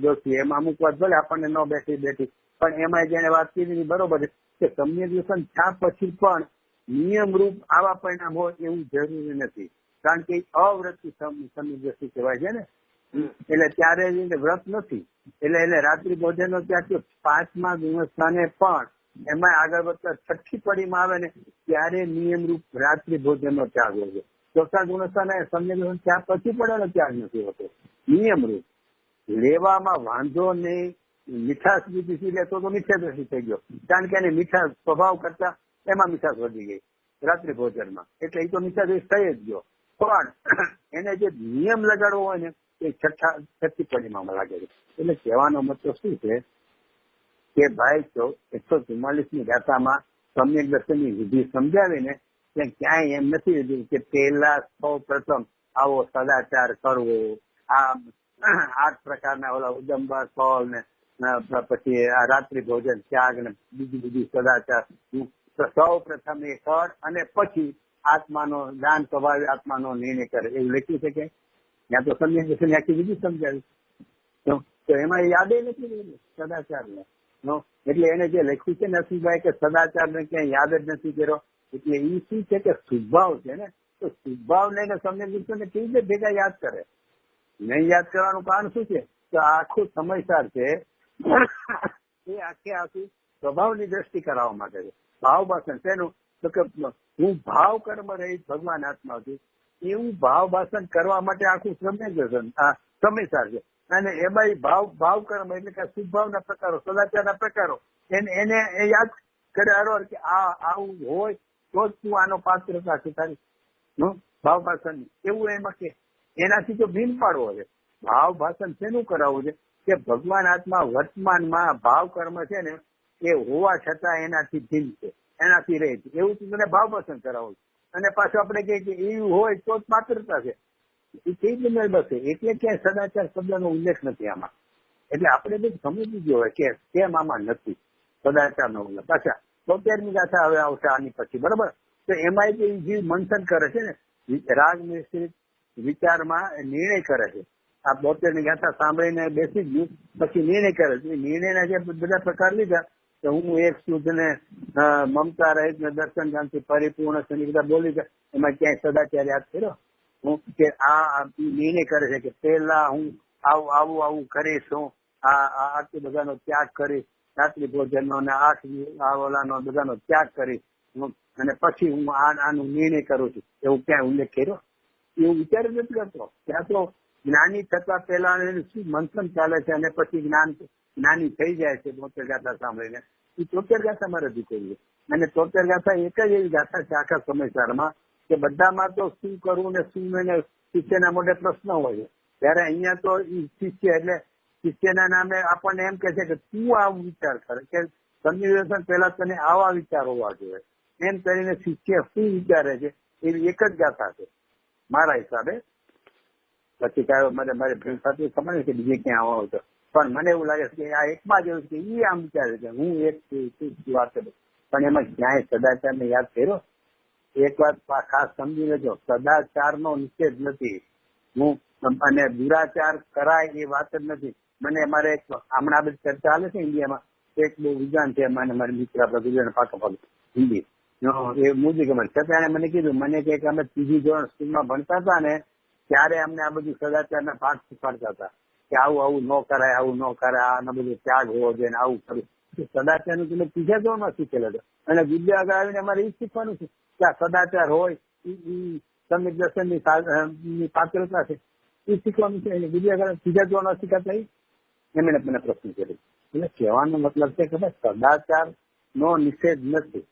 Speaker 2: દોસ્તી, એમાં અમુક વાત ભલે આપણને ન બેઠી પણ એમાં જેને વાત કીધી બરોબર છે કે સમ્યક દર્શન થયા પછી પણ નિયમ રૂપ આવા પરિણામ હોય એવું જરૂરી નથી. કારણ કે અવ્રતી સમ્યક દ્રષ્ટિ કહેવાય છે ને, એટલે ત્યારે વ્રત નથી. એટલે રાત્રિ ભોજનનો ત્યાગ 5મા ગુણસ્થાને પણ એમાં આગળ વધતા છઠ્ઠી પડીમાં આવે ને ત્યારે નિયમરૂપ રાત્રિ ભોજનનો ત્યાગ હોય છે. ચોથા ગુણસ્થાને સમ્યક ત્યાગ પછી પડેલો ત્યાગ નથી હોતો, નિયમરૂપ. લેવામાં વાંધો નહીં, મીઠાશ બીજી લેતો તો નિષેધ થઈ ગયો, કારણ કે એને મીઠાશ સ્વભાવ કરતા એમાં મીઠાશ વધી ગઈ રાત્રિ ભોજનમાં, એટલે એ તો મીઠાશ થઈ જ ગયો. પણ એને જે નિયમ લગાડવો હોય ને એ છઠ્ઠી પડીમાં લાગે છે. એટલે કહેવાનો મતલબ શું છે કે ભાઈ 144ની ગાથામાં સમ્યક દર્શનની વિધિ સમજાવીને ત્યાં ક્યાંય એમ નથી લીધું કે પહેલા સૌ પ્રથમ આવો સદાચાર કરવો, આ 8 પ્રકારના ઓલા ઉદંબર ફળ ને પછી આ રાત્રિ ભોજન ત્યાગ ને બીજી સદાચાર સૌ પ્રથમ એ કર અને પછી આત્માનો દાન સ્વભાવે આત્માનો નિર્ણય કરે એવું લખ્યું છે કે ત્યાં તો સમ્યક દર્શનની આખી વિધિ સમજાવી તો એમાં યાદે નથી રહેલું સદાચાર ને. એટલે એને જે લખ્યું છે નરસિંહભાઈ કે સદાચાર ને ક્યાંય યાદ જ નથી કર્યો, એટલે એ શું છે કે સુભાવ છે ને, તો સુભાવ લઈને સમ્યક દર્શનને કેવી રીતે ભેગા યાદ કરે? નહીં યાદ કરવાનું કારણ શું છે? તો આખું સમયસાર છે એ આખી સ્વભાવની દ્રષ્ટિ કરાવવા માટે છે. ભાવ ભાષણ તેનું તો કે હું ભાવ કર્મ રહી ભગવાન આત્મા છું એવું ભાવ ભાષણ કરવા માટે આખું સમ્યક દર્શન આ સમયસાર છે. અને એમાં ભાવ કર્મ એટલે કે સુભાવના પ્રકારો, સદાચારના પ્રકારો એને યાદ કરે કે આવું હોય તો જ તું આનો પાત્રતા છે તારી ભાવ ભાષણ એવું એમાં કે એનાથી તો ભીન પાડવો છે. ભાવ ભાષણ શેનું કરાવવું છે કે ભગવાન આત્મા વર્તમાનમાં ભાવ કર્મ છે ને એ હોવા છતાં એનાથી ભીન છે, એનાથી રહે છે, એવું મને ભાવ ભાષણ કરાવવું. અને પાછું આપણે કહીએ કે એવું હોય તો જ પાત્રતા છે, એ કઈ રીતે બસે? એટલે ક્યાંય સદાચાર શબ્દનો ઉલ્લેખ નથી આમાં. એટલે આપણે બધું સમજી ગયો હોય કે કેમ આમાં નથી સદાચારનો ઉલ્લેખ. પાછા 73ની ગાથા હવે આવશે આની પછી, બરોબર? તો એમાં જે જીવ મંથન કરે છે ને, રાગ મિશ્રિત વિચારમાં નિર્ણય કરે છે. આ 72ની ગાથા સાંભળીને બેસી ગયું પછી નિર્ણય કરે છે. નિર્ણયના જે બધા પ્રકાર લીધા તો હું એક શુદ્ધ ને મમતા રહિત ને દર્શન જ્ઞાનથી પરિપૂર્ણ છે બધા બોલી ગયા, એમાં ક્યાંય સદાચાર યાદ કર્યો? હું કે આ નિર્ણય કરે છે કે પેલા હું આવું કરીશ, હું આટલું બધાનો ત્યાગ કરીશ, રાત્રિ ભોજનનો અને 8 ઓલાનો બધાનો ત્યાગ કરીશ અને પછી હું આનું નિર્ણય કરું છું, એવું ક્યાંય ઉલ્લેખ કર્યો? એવું વિચાર જ નથી કરતો. ત્યાં તો જ્ઞાની થતા પહેલા શું મંથન ચાલે છે અને પછી જ્ઞાની થઈ જાય છે 72 ગાથા સાંભળીને. એ 72 ગાથામાં રજૂ કરી. અને 72 ગાથા એક જ એવી ગાથા છે આખા સમયસારમાં કે બધામાં તો શું કરવું ને શું એને શિષ્યના મોઢે પ્રશ્ન હોય. ત્યારે અહીંયા તો શિષ્ય એટલે શિષ્યના નામે આપણને એમ કે છે કે તું આવું વિચાર કરે કે સન્નિવેશન પહેલા તને આવા વિચાર હોવા જોઈએ એમ કરીને શિષ્ય શું વિચારે છે એવી એક જ ગાથા છે મારા હિસાબે. પછી કાંઈ મારી ફ્રેન્ડ સાથે સમજ કે બીજે ક્યાં આવો હતો, પણ મને એવું લાગે છે કે આ એકમાં જ એવું છે કે એ આમ વિચારે છે હું એક વાત કરું. પણ એમાં ક્યાંય સદાચારને યાદ કર્યો? એક વાત ખાસ સમજી લેજો, સદાચારનો નિષેધ નથી હું અને દુરાચાર કરાય એ વાત જ નથી. મને અમારે એક હમણાં બધી ચર્ચા ચાલે છે ઇન્ડિયામાં, એક બહુ વિદ્વાન છે મને મારી મિત્ર આપણા ગુજરાત પાકો હિન્દી એ મોદી ખબર છતાં એને મને કીધું, મને કે અમે 3જી ધોરણ સ્કૂલમાં ભણતા હતા ને ત્યારે અમને આ બધું સદાચારના પાઠ શીખવાડતા હતા કે આવું ન કરાય, આવું ન કરાય, આનો બધું ત્યાગ હોવો જોઈએ ને આવું કરવું. સદાચારનું તમે 3જા ધોરણમાં શીખેલો હતો અને વિદ્યા આગળ આવીને અમારે એ શીખવાનું છે કે આ સદાચાર હોય એ સમ્યક દર્શનની પાત્રતા છે એ શીખવાનું છે. એને વિદ્યા આગળ 3જા ધોરણમાં શીખાતા એમ એને મને પ્રશ્ન કર્યો. એટલે કહેવાનો મતલબ છે કે ભાઈ સદાચાર નો નિષેધ નથી,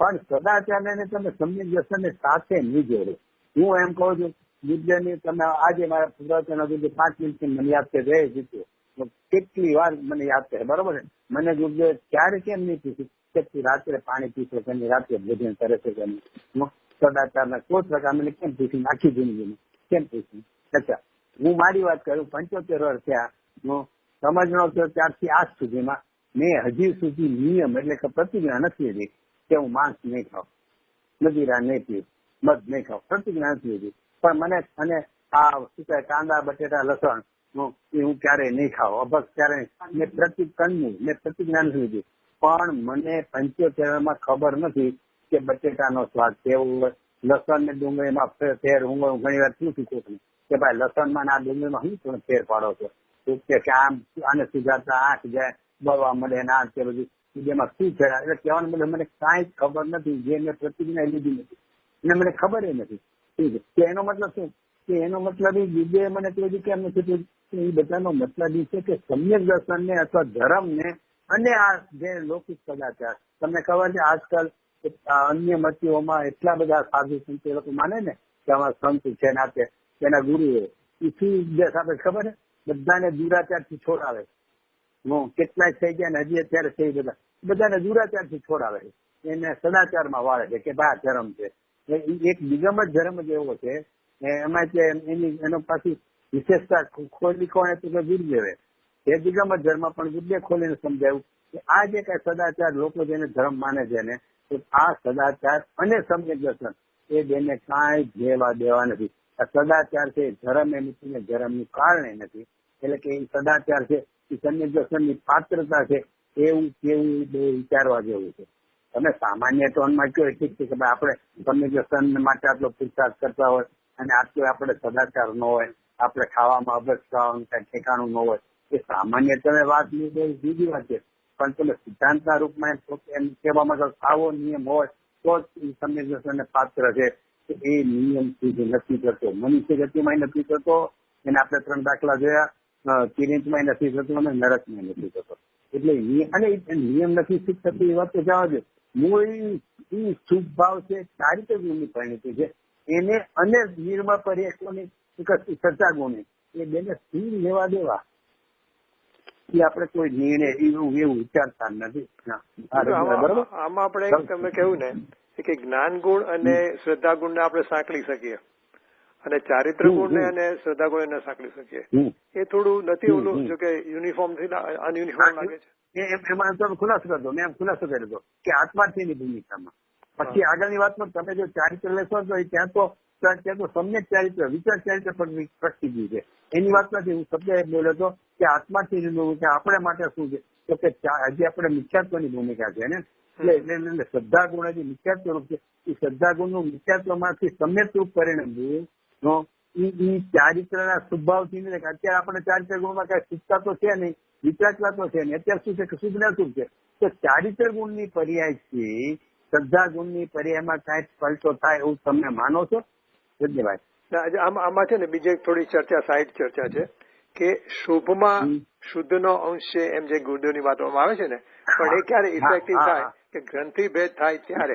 Speaker 2: પણ સદાચારને તમે સમ્યક દર્શનને સાથે નહીં જોડો. હું એમ કહું છું બુદ્ધની તમે આજે મારા પ્રવચન હતું 5 મિનિટથી મને યાદ છે રહે જીત્યો કેટલી વાર મને યાદ છે, બરોબર છે? મને ગુરુદેવ ક્યારે કેમ નહીં પૂછ્યું કે તું રાત્રે પાણી પીશો કે રાત્રે ભોજન કરે છે કે સદાચારના કોઈ પ્રકાર મને કેમ પૂછ્યું? આખી જિંદગીમાં કેમ પૂછ્યું? અચ્છા હું મારી વાત કરું, 75 વર્ષ થયા હું સમજણો થયો ત્યારથી આજ સુધીમાં મેં હજી સુધી નિયમ એટલે કે પ્રતિજ્ઞા નથી લીધી કે હું માંસ નહીં ખાઉં, મદિરા નહીં પીવું, મધ નહીં ખાઉં, પ્રતિજ્ઞા નથી લીધી. પણ મને અને આ શું કહે કાંદા બટેટા લસણ હું ક્યારેય નહીં ખાવ, અભક્ષ ક્યારે મેં પ્રતિજ્ઞા નથી લીધી. પણ મને 75માં ખબર નથી કે બટેટાનો સ્વાદ કેવો હોય, લસણ ને ડુંગળીમાં ફેર. હું ઘણી વાર પૂછું છું કે ભાઈ લસણમાં આ ડુંગળીમાં શું તમે ફેર પાડો છો કે આમ આને સુધારતા આંખ જાય બળવા મળે ને આ તે બધું જેમાં શું છે એટલે કહેવાનું મતલબ મને કાંઈ ખબર નથી, જે મેં પ્રતિજ્ઞા લીધી નથી અને મને ખબર નથી. ઠીક છે, એનો મતલબ શું કે એનો મતલબ એ બીજે મને કોઈ કેમ નથી, એ બધાનો મતલબ એ છે કે સમ્યક દર્શનને અથવા ધર્મને અને આ જે લૌકિક સદાચાર, તમને ખબર છે આજકાલ અન્ય મતીઓમાં એટલા બધા સાધુ સંતો એ લોકો માને ને કે આમાં સંત છે ના છે તેના ગુરુઓ એ સાથે ખબર છે બધાને દુરાચારથી છોડાવે. કેટલાય થઈ ગયા ને હજી અત્યારે થઈ બધાને દુરાચારથી છોડાવે છે, એને સદાચારમાં વાળે છે કે આ ધર્મ છે. એક દિગંબર ધર્મ જ એવો છે એમાં કે એનો પાછી વિશેષતા ખોલી કોને તો ગુરુદેવે એ દિગંબર ધર્મ પણ ગુરુદેવ ખોલીને સમજાવ્યું કે આ જે કઈ સદાચાર લોકો જેને ધર્મ માને છે ને તો આ સદાચાર અને સમ્યક દર્શન એ બેને કાંઈ લેવા દેવા નથી. આ સદાચાર છે ધર્મ એ નથી, ધર્મનું કારણે નથી. એટલે કે એ સદાચાર છે એ સમ્યક દર્શનની પાત્રતા છે, એવું કેવું બહુ વિચારવા જેવું છે. તમે સામાન્ય ટોનમાં કહો ઠીક છે કે આપણે સમ્યક દર્શન માટે આટલો પુરુષાર્થ કરતા હોય અને આટલો આપણે સદાચાર ન હોય, આપણે ખાવામાં અભ્યાસ ખાવાનું કઈ ઠેકાણું ન હોય, એ સામાન્ય તમે વાત નહીં બહુ બીજી વાત છે. પણ તમે સિદ્ધાંતના રૂપમાં એમ કહેવામાં આવો નિયમ હોય તો જ સમ્યક દર્શનને પાત્ર છે. એ નિયમ સુધી નથી કરતો, મનુષ્ય ગતિમાં નથી કરતો. એને આપણે 3 દાખલા જોયા, કિરીટમાં નથી થતું અને નરકમાં નથી થતો. એટલે અને નિયમ નથી થતું એ વાત તો જવા દે. મૂળ શુભ ભાવ છે, ચારિત્ર ગુણની પરિણતિ છે એને અને નિર્મળ પર્યટકોની સચ્ચા ગુણી એ બેને સ્થિર લેવા દેવા એ આપણે કોઈ નિર્ણય એવું વિચારતા નથી.
Speaker 3: આમાં આપણે તમે કહ્યું ને કે જ્ઞાન ગુણ અને શ્રદ્ધા ગુણને આપણે સાંકળી શકીએ અને ચારિત્ર ગુણને અને શ્રદ્ધા ગુણને સાંકળી શકીએ. એ થોડું નથી ઓલું જો કે યુનિફોર્મ થી અનયુનિફોર્મ લાગે છે.
Speaker 2: એમાં તમે ખુલાસો કરતો, મેં ખુલાસો કર્યો હતો કે આત્માર્થીની ભૂમિકામાં. પછી આગળની વાતમાં તમે જો ચારિત્ર લેશો તો ત્યાં તો સમ્યક ચારિત્ર વિચાર ચારિત્ર પણ પ્રગટી ગયું છે. એની વાત નથી, હું શબ્દ બોલ્યો હતો કે આત્માર્થીની ભૂમિકા આપણે માટે શું છે તો કે હજી આપણે મિથ્યાત્વની ભૂમિકા છે ને એટલે શ્રદ્ધા ગુણ હજી મિથ્યાત્વ રૂપ છે. એ શ્રદ્ધા ગુણનું મિથ્યાત્વમાંથી સમ્યક રૂપ પરિણમવું એ ચારિત્રના સ્વભાવથી નહીં. અત્યારે આપણે ચારિત્ર ગુણમાં કઈ શીખતા તો છે નહીં, વિચારતા તો છે નહીં. અત્યારે શું છે કે શુભ ને અશુભ છે. તો ચારિત્ર ગુણની પર્યાયથી શ્રદ્ધા ગુણની પર્યાયમાં કાંઈ પલટો થાય એવું તમે માનો છો? ધન્યવાદ.
Speaker 3: આમાં છે ને બીજી થોડી ચર્ચા સાઈડ ચર્ચા છે કે શુભમાં શુદ્ધનો અંશ છે એમ જે ગુરુદેવની વાતોમાં આવે છે ને, પણ એ ક્યારે ઇફેક્ટિવ થાય કે ગ્રંથિ ભેદ થાય ત્યારે.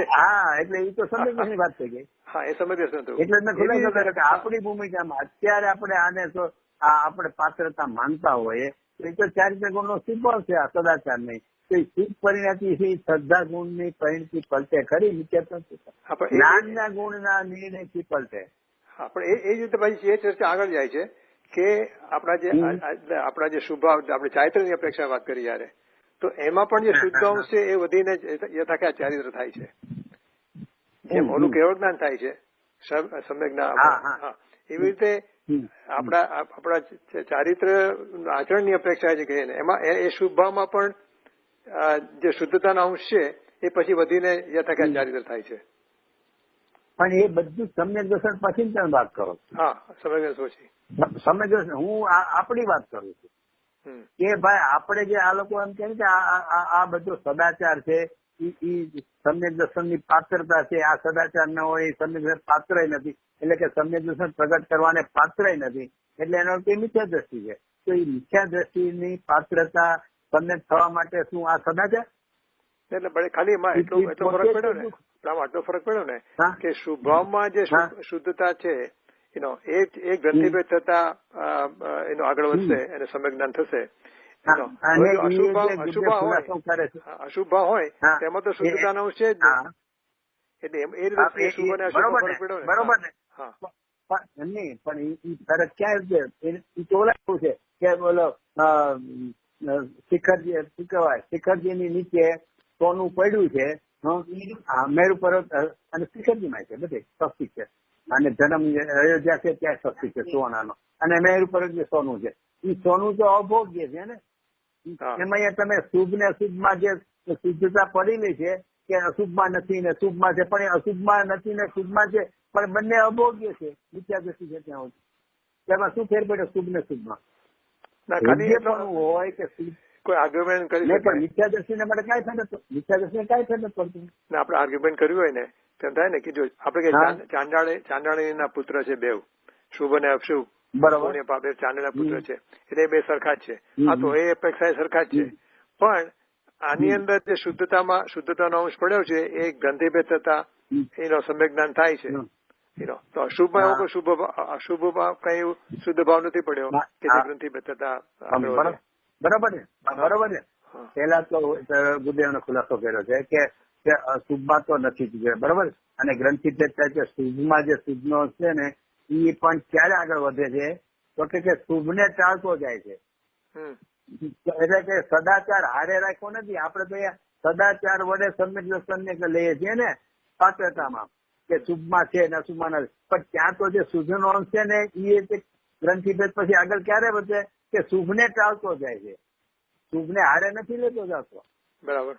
Speaker 2: હા, એટલે એ તો સમ્યક વાત થઈ ગઈ.
Speaker 3: હા, એ સમ્યક દર્શન થયું.
Speaker 2: એટલે મેં ખુલાસો કર્યો કે આપણી ભૂમિકામાં અત્યારે આપણે આને તો આપણે પાત્રતા માનતા હોઈએ તો એ તો ચારિત્ર ગુણનો સ્વભાવ છે, આ સદાચાર નહીં. તો એ શુભ પરિણતિ શ્રદ્ધા ગુણની પરિણતિ પલટે ખરી, જ્ઞાનના ગુણના નિર્ણયથી પલટે.
Speaker 3: હા, પણ એ જ રીતે પછી એ ચર્ચા આગળ જાય છે કે આપણા જે શુભ આપણે ચારિત્રની અપેક્ષા વાત કરી જયારે તો એમાં પણ જે શુદ્ધ અંશ છે એ વધીને યથાખ્યા ચારિત્ર થાય છે. જેમ ઓલું કેવળ જ્ઞાન થાય છે સમ્યક જ્ઞાન, એવી રીતે આપણા ચારિત્ર આચરણની અપેક્ષા જે કહીએ ને એમાં એ શુભ ભાવમાં પણ જે શુદ્ધતાના અંશ છે એ પછી વધીને યથાખ્યા ચારિત્ર થાય છે.
Speaker 2: પણ એ બધું સમ્યક દર્શન પછી તમે વાત કરો.
Speaker 3: હા, સમ્યક દર્શન પછી
Speaker 2: સમ્યક દર્શન હું આપણી વાત કરું છું કે ભાઈ આપણે જે આ લોકો એમ કહે કે આ બધો સદાચાર છે એ સમ્યક દર્શનની પાત્રતા છે. આ સદાચાર ન હોય એ સમ્યક દર્શન પાત્ર નથી, એટલે કે સમ્યક દર્શન પ્રગટ કરવાને પાત્ર નથી. એટલે એનો અર્થ મિથ્યા દ્રષ્ટિ છે. તો એ મિથ્યા દ્રષ્ટિની પાત્રતા સમ્યક થવા માટે શું આ સદાચાર?
Speaker 3: એટલે ખાલી એમાં એટલો ફરક પડ્યો ને, આટલો ફરક પડ્યો ને કે શુભાવમાં જે શુદ્ધતા છે એ ગ્રંથિભેદ થતા એનો આગળ વધશે અને સમ્યક જ્ઞાન થશે. અશુભ હોય તેમાં તો શુદ્ધતાનો અંશ છે જ. એટલે એ રીતે શુભ અને અશુભ ફરક પડ્યો ને.
Speaker 2: બરોબર ને? નહીં, પણ એ ફરક ક્યાં છે? એ તો ઓલા છે કે બોલો શિખરજીની નીચે સોનું પડ્યું છે, મેરુ પર્વત અને શિખરજીમાં છે, બધે શક્તિ છે. અને જન્મ અયોધ્યા છે ત્યાં શક્તિ છે સોનાનો, અને મેરુ પર્વત જે સોનું છે એ સોનું તો અભોગ્ય છે ને. એમાં તમે શુભ ને અશુભમાં જે શુદ્ધતા પડેલી છે કે અશુભમાં નથી ને શુભમાં છે, પણ એ અશુભમાં નથી ને શુભમાં છે, પણ બંને અભોગ્ય છે, મિથ્યા દ્રષ્ટિ છે. ત્યાં તેમાં શું ફેર પડ્યો શુભ ને શુભમાં? હોય કે
Speaker 3: કોઈ આર્ગ્યુમેન્ટ કરી
Speaker 2: નહીં, પણ
Speaker 3: શકે
Speaker 2: મિથ્યાદર્શીને માટે કાંઈ ફેર નથી, મિથ્યાદર્શીને કાંઈ ફેર નથી પડતું.
Speaker 3: ને આપણે આર્ગ્યુમેન્ટ કર્યું હોય ને તેમ થાય ને કે જો આપણે કે
Speaker 2: હા.
Speaker 3: ચાંડાળીના પુત્ર છે બેવ, શુભ અને અશુભ,
Speaker 2: બરોબર.
Speaker 3: પુણ્ય પાપ એ ચાંડાળીના પુત્ર છે, એટલે એ બે સરખા જ છે. હા, તો એ અપેક્ષા સરખા જ છે, પણ આની અંદર જે શુદ્ધતાનો અંશ પડ્યો છે એ ગ્રંથિભેદ થતા એનો સમ્યક જ્ઞાન થાય છે. તો અશુભમાં એવો કોઈ અશુભમાં કઈ શુદ્ધ ભાવ નથી પડ્યો કે જે ગ્રંથિભેદ થતા
Speaker 2: બરોબર ને, બરોબર ને. પેલા તો ગુરુદેવનો ખુલાસો કર્યો છે કે અશુભમાં તો નથી જ, બરોબર. અને ગ્રંથિભેદ થાય છે શુભમાં, જે શુભનો છે ને એ પણ ક્યારે આગળ વધે છે તો કે શુભને ટાળતો જાય છે. એટલે કે સદાચાર હારે રાખ્યો નથી. આપણે તો સદાચાર વડે સમ્યક દર્શનને લઈએ છીએ ને પાત્રતામાં, કે શુભમાં છે ને અશુભમાં નથી. પણ ત્યાં તો જે શુદ્ધનો અંશ છે ને એ ગ્રંથિભેદ પછી આગળ ક્યારે વધે કે શુભને ટાળતો જાય છે, શુભને હારે નથી લેતો જતો.
Speaker 3: બરાબર.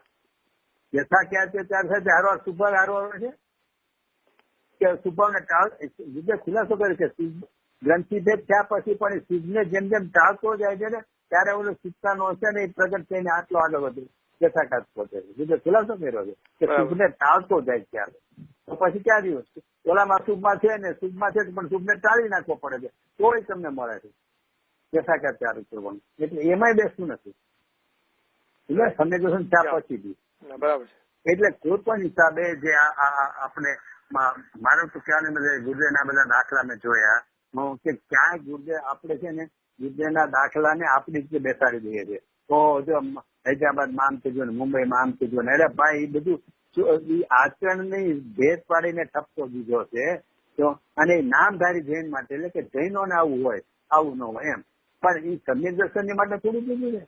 Speaker 2: યથા ક્યાં છે ત્યાર સાથે હારવાર શુભ હારવાર છે કે શુભને ટાળ ખુલાસો કર્યો કે ગ્રંથિભેદ થયા પછી પણ શુભને જેમ જેમ ટાળતો જાય છે ને ત્યારે ઓલો શિક્ષાનો હશે ને એ પ્રગટ થઈને આટલો આગળ વધે યથાકાત પહોંચે છે. બીજો ખુલાસો કર્યો છે કે શુભને ટાળતો જાય ત્યારે તો પછી ક્યાં દિવસ ઓલામાં શુભમાં છે ને શુભમાં છે પણ શુભને ટાળી નાખવો પડે છે તોય તમને મળે છે યથાકાત ચાલુ કરવાનું. એટલે એમાંય બેસતું નથી, એટલે સમ્યક થયા પછી બી
Speaker 3: બરાબર છે.
Speaker 2: એટલે કોઈ પણ હિસાબે જે આપણે મારું તો ક્યાં ગુરુદેવના બધા દાખલા મેં જોયા કે ક્યાંય ગુરુદેવ આપણે છે ને ગુરુદેવના દાખલાને આપણી રીતે બેસાડી દઈએ છીએ. તો જો હૈદરાબાદમાં આમ થઈ ગયું ને મુંબઈમાં આમ થઈ ગયું ને, અરે ભાઈ એ બધું આચરણની ભેદ પાડીને ઠપકો દીધો છે. તો અને નામધારી જૈન માટે, એટલે કે જૈનોને આવું હોય આવું ન હોય એમ, પણ એ સમ્યક દર્શનની માટે થોડું કીધું છે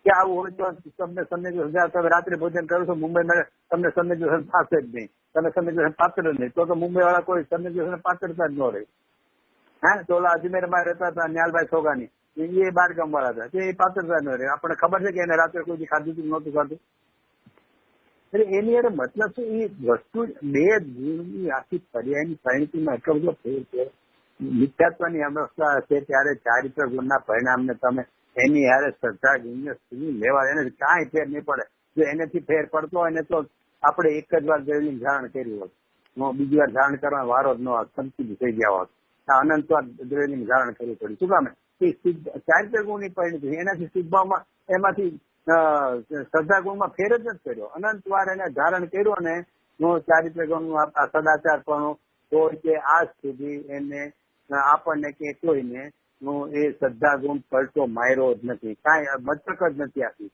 Speaker 2: કે આવું હોય તો તમને સમ્યક દર્શન, તમે રાત્રે ભોજન કરો છો મુંબઈમાં તમને સમ્યક દર્શન થશે જ નહીં, તમે સમ્યક દર્શન પાત્ર જ નહીં, તો મુંબઈ વાળા કોઈ સમ્યક દર્શન પાત્રતા જ ન રહી. હા, તો ઓલા અજમેરમાં રહેતા હતા ન્યાલભાઈ સોગાની, એ 12 ગામ વાળા હતા, એ પાત્રતા ન રહે. આપણને ખબર છે કે એને રાત્રે કોઈ ખાધું હતું નહોતું ખાધું. એટલે એની અરે મતલબ શું, એ વસ્તુ બે ગુણની આખી પર્યાયની પરિણતિમાં એટલો બધો ફેર છે. મિથ્યાત્વની અવસ્થા હશે ત્યારે ચારિત્ર ગુણના પરિણામને તમે એની હારે શ્રદ્ધા ગુણને લેવા, એને કાંઈ ફેર નહીં પડે. જો એનેથી ફેર પડતો હોય ને તો આપણે એક જ વાર દ્રવ્યલિંગ ધારણ કર્યું હોત, બીજી વાર ધારણ કરવાનો વારો જ ન હોત, સંતુલિત થઈ ગયા હોત. અનંત વાર દ્રવ્યલિંગ ધારણ કરવું પડ્યું. શું કામે? ચારિત્ર ગુણની પરિણતિ, એનાથી શુદ્ધભાવમાં એમાંથી શ્રદ્ધા ગુણમાં ફેર જ નથી કર્યો. અનંત વાર એને ધારણ કર્યો ને ચારિત્ર ગુણનું આ સદાચાર પણ તો કે આજ સુધી એને આપણને કે કોઈને એ શ્રદ્ધા ગુણ પડતો માર્યો જ નથી, કાંઈ મતક જ નથી આપી.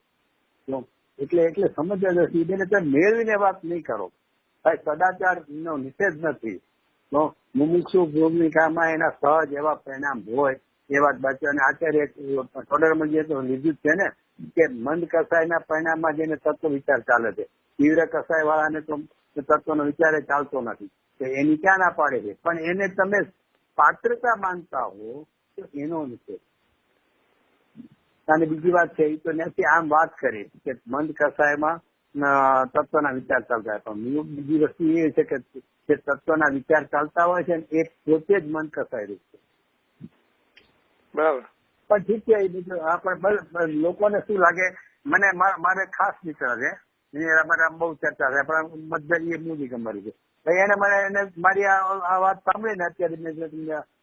Speaker 2: એટલે સમજવા નથી બેને તમે મેળવીને વાત નહીં કરો ભાઈ. સદાચાર નો નિષેધ નથી. મુમુક્ષુ ભૂમિકામાં એના સહજ એવા પરિણામ હોય એવા જ બાજુ. અને આચાર્ય ટોડરમલજીએ તો લીધું જ છે ને કે મંદ કસાયના પરિણામમાં જેને તત્વ વિચાર ચાલે છે, તીવ્ર કસાય વાળાને તો તત્વનો વિચાર ચાલતો નથી, તો એની ક્યાં ના પાડે છે. પણ એને તમે પાત્રતા માનતા હો તો એનો નિષેધ. અને બીજી વાત છે એ તો નથી આમ વાત કરી કે મંદ કસાયમાં તત્વના વિચાર ચાલતા હોય, પણ બીજી વસ્તુ એ છે કે જે તત્વના વિચાર ચાલતા હોય છે એ પોતે જ મંદ કસાય રૂપ છે.
Speaker 3: બરાબર.
Speaker 2: પણ ઠીક છે, એ બીજું આપણે લોકોને શું લાગે, મને મારે ખાસ મિત્ર છે અમારે બહુ ચર્ચા છે પણ મતદારી એ મૂડી ગમારી છે ભાઈ. એને મારી આ વાત સાંભળીને અત્યારે મેં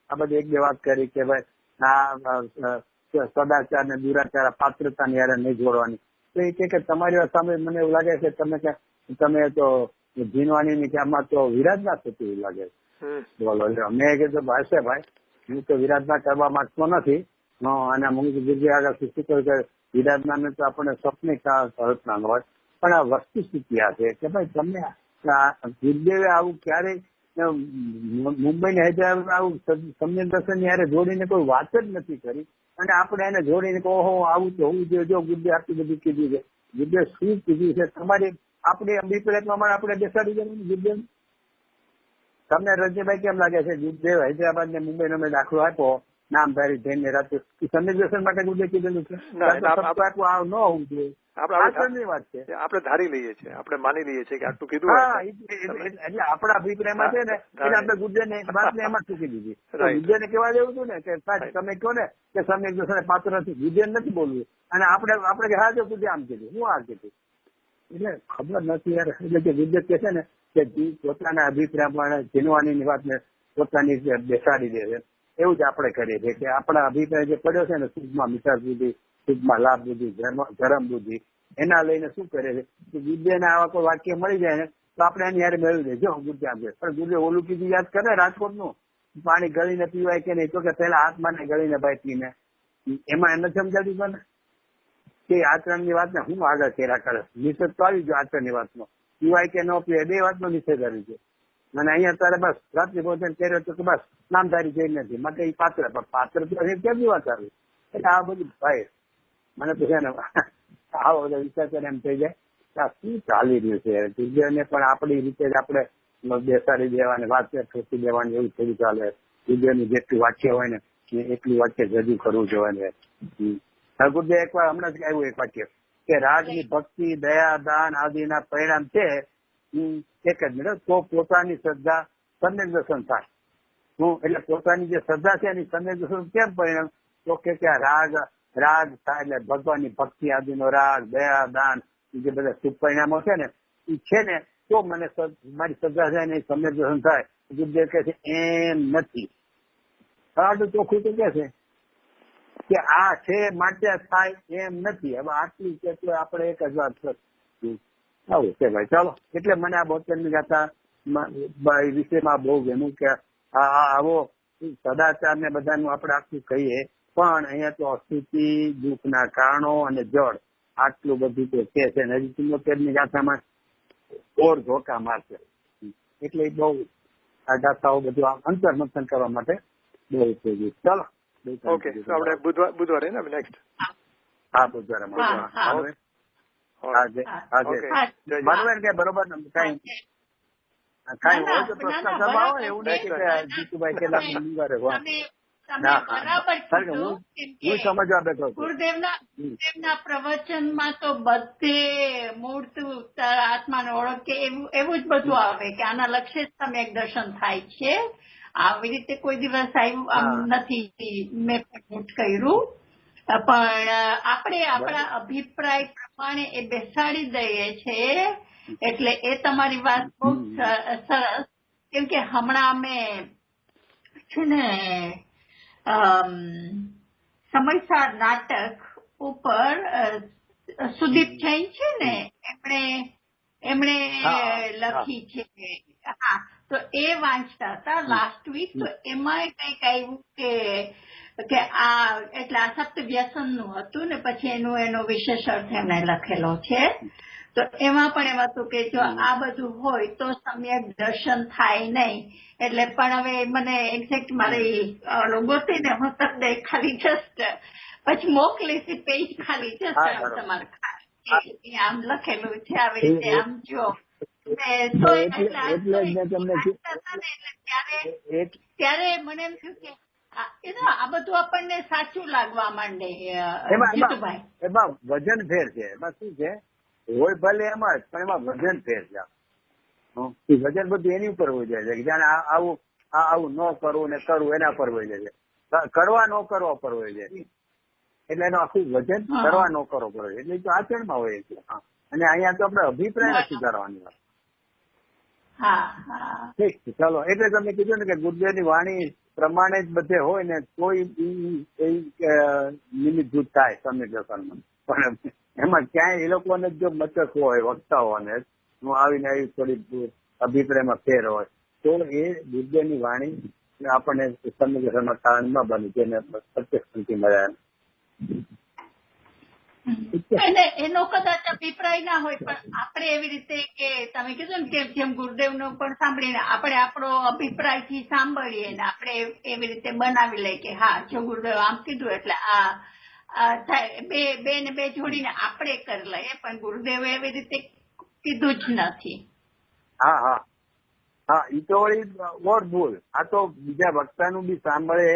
Speaker 2: આ બધી 1-2 વાત કરી કે ભાઈ આ સદાચાર ને દુરાચાર પાત્રતાની યારે નહીં જોડવાની. તો એ કે તમારી વાત સાંભળી મને એવું લાગે છે તમે તો જીનવાણીની કે આમાં તો વિરાજના થતી એવું લાગે છે. બોલો મેં કીધું ભાઈ હું તો વિરાજના કરવા માંગતો નથી, અને હું જગ્યાએ આગળ શીખી કહ્યું કે વિરાજના તો આપણે સ્વપ્ને કલ્પના હોય, પણ આ વસ્તુ સ્થિતિ આ છે કે ભાઈ તમને ગુરુદેવે આવું ક્યારેય મુંબઈ ને હૈદરાબાદ આવું સમ્યક દર્શન યારે જોડીને કોઈ વાત જ નથી કરી, અને આપણે એને જોડીને ઓહો આવું તો હોવું જોઈએ. જો ગુરુદેવ આટલું બધું કીધું છે, ગુરુદેવ શું કીધું છે તમારી આપણી અભિપ્રાય પ્રમાણે આપણે બેસાડી દેવાનું. ગુરુદેવ તમને રજનીભાઈ કેમ લાગે છે ગુરુદેવ હૈદરાબાદ ને મુંબઈનો મેં દાખલો આપ્યો નામધારી જઈને રાત્રે સમ્યક દર્શન માટે ગુરુદેવ કીધેલું છે. આ ન હોવું જોઈએ. આચરણની વાત છે.
Speaker 3: આપણે ધારી લઈએ છીએ, આપણે માની લઈએ છીએ કે આટલું કીધું.
Speaker 2: હા, એટલે આપણા અભિપ્રાયમાં છે ને એટલે આપણે ગુરુદેવને વાતને એમાં ચૂકી દીધી. ગુરુદેવને કહેવા જેવું હતું ને કે તમે કહો ને કે સમ્યક દર્શન પાત્ર નથી, ગુરુદેવ નથી બોલવું, અને આપણે હા જો ગુરુદેવ આમ કીધું, હું આ કીધું, એટલે ખબર નથી યાર. એટલે કે ગુરુદેવ કે છે ને કે પોતાના અભિપ્રાય પ્રમાણે જીનવાની વાતને પોતાની બેસાડી દે છે. એવું જ આપણે કરીએ છીએ કે આપણા અભિપ્રાય જે પડ્યો છે ને સુખમાં મીઠાશ બુદ્ધિ, સુખમાં લાભ બુદ્ધિ, ધર્મ બુદ્ધિ, એના લઈને શું કરે છે કે ગુરુદેવને આવા કોઈ વાક્ય મળી જાય ને તો આપણે એની યારે મેળવી દે જો ગુરુદેવ આમ છે. પણ ગુરુદેવ ઓલું કીધું યાદ કરે રાજકોટનું, પાણી ગળીને પીવાય કે નહીં, તો કે પેલા આત્માને ગળીને ભાઈ પીને, એમાં એને સમજાવી દો ને કે આચરણની વાતને હું આગળ કર્યા કરે. નિષેધ તો આવી ગયો આચરણની વાતનો, પીવાય કે ન પીવાય બે વાતનો નિષેધ આવી છે. અને અહીંયા તારે બસ રાત્રિ ભોજન કર્યો તો બસ નામધારી જઈ નથી માટે એ પાત્ર, પણ પાત્ર તો કેમ વાત આવી. એટલે આ બધું ભાઈ મને તો છે ને આવો બધો વિચાર કરીને એમ થઈ જાય કે આ શું ચાલી રહ્યું છે. ગુરુદેવને પણ આપણી રીતે જ આપણે બેસાડી દેવાની, વાત ઠોકી દેવાની, એવું થોડું ચાલે. ગુરુદેવનું જેટલું વાક્ય હોય ને એટલું વાક્ય રજૂ કરવું જોઈએ. ગુરુદેવ એકવાર હમણાં જ આવ્યું એક વાક્ય કે રાગની ભક્તિ, દયા, દાન આદિના પરિણામ છે એક જ મિનિટ, તો પોતાની શ્રદ્ધા સમ્યક દર્શન થાય. એટલે પોતાની જે શ્રદ્ધા છે એની સમ્યક દર્શન કેમ પરિણામ, તો કે રાગ થાય એટલે ભગવાનની ભક્તિ આદિનો રાગ, દયા, દાન, જે બધા શુભ પરિણામો છે ને એ છે ને તો મને મારી શ્રદ્ધા છે ને સમ્યક દર્શન થાય. ગુરુદેવ કહે છે એમ નથી. આટલું ચોખ્ખું તો કે છે કે આ છે માટે થાય એમ નથી. હવે આટલું કેટલું આપણે એક જ વાત આવું છે ભાઈ. ચાલો, એટલે મને આ 72ની ગાથા વિષયમાં બહુ ગમ્યું કે આવો સદાચાર ને બધાનું આપણે આખું કહીએ, પણ અહીંયા તો અસ્તુતિ, દુઃખના કારણો અને જળ આટલું બધું તો છે. હજી 74ની ગાથામાં ઓર ધોકા મારશે. એટલે બહુ આ ગાથાઓ બધું અંતર્મંથન કરવા માટે બહુ ઉપયોગી. ચાલો,
Speaker 3: ઓકે, આપણે બુધવારે ને નેક્સ્ટ.
Speaker 2: હા, બુધવારે બરોબર કઈ હોય તો પ્રશ્ન કરવા હોય એવું નહીં કે જીતુભાઈ કેટલા મંગળવારે હું સમજવા બેઠો.
Speaker 1: ગુરુદેવના પ્રવચનમાં તો બધે મૂર્ત આત્માને ઓળખ એવું જ બધું આવે કે આના લક્ષ્ય જ સમ્યક દર્શન થાય છે. આવી રીતે કોઈ દિવસ આવ્યું નથી મેં નોટ કર્યું, પણ આપણે આપણા અભિપ્રાય પ્રમાણે એ બેસાડી દઈએ છીએ. એટલે એ તમારી વાત બહુ સરસ, કેમ કે હમણાં અમે છે ને સમયસાર નાટક ઉપર સુદીપ જૈન છે ને એમણે લખી છે. હા, તો એ વાંચતા હતા લાસ્ટ વીક. તો એમાં કંઈક આવ્યું કે આ એટલે આ સપ્ત વ્યસન નું હતું ને પછી એનો વિશેષ અર્થ એમણે લખેલો છે. તો એમાં પણ એમ હતું કે જો આ બધું હોય તો સમ્યક દર્શન થાય નહીં. એટલે પણ હવે મને એક્ઝેક્ટ મારી ગોતી ને હું તમને ખાલી જસ્ટ પછી મોકલીશ પેજ ખાલી જસ્ટ તમારે આમ લખેલું છે આવી રીતે આમ જો. ત્યારે મને એમ થયું કે આ બધું આપણને સાચું લાગવા માંડે.
Speaker 2: એમાં વજન ફેર છે. એમાં શું છે, હોય ભલે એમાં જ પણ એમાં વજન ફેર છે. વજન બધું એની ઉપર હોય જાય છે. જાણે આવું ન કરવું ને કરવું એના પર હોય જાય છે. કરવા ન કરવા પર હોય જાય. એટલે એનું આખું વજન કરવા ન કરવો પર હોય. એટલે તો આચરણમાં હોય છે. અને અહીંયા તો આપણે અભિપ્રાય સુધારવાની વાત. ઠીક છે, ચાલો. એટલે તમે કીધું ને કે ગુરુદેવની વાણી પ્રમાણે જ બધે હોય ને કોઈ નિમિત્તભૂત થાય સમ્યક દર્શનમાં. પણ એમાં ક્યાંય એ લોકોને જો મચક હોય વક્તાઓને હું આવીને આવી થોડી અભિપ્રાયમાં ફેર હોય તો એ ગુરુદેવની વાણી આપણને સમ્યક દર્શનમાં કારણ ન બની, જેને પ્રત્યક્ષ શાંતિ મળ્યા.
Speaker 1: એનો કદાચ અભિપ્રાય ના હોય, પણ આપણે એવી રીતે કે તમે કીધું ને કે જેમ ગુરુદેવ નો પણ સાંભળીને આપણે આપણો અભિપ્રાય થી સાંભળીએ ને આપણે એવી રીતે બનાવી લઈએ કે હા જો ગુરુદેવ આમ કીધું એટલે આ થાય. બે ને બે જોડીને આપણે કરી લઈએ, પણ ગુરુદેવે એવી રીતે કીધું જ નથી.
Speaker 2: હા, ઈ તો વળી ઓર ભૂલ. આ તો બીજા વક્તાનું બી સાંભળે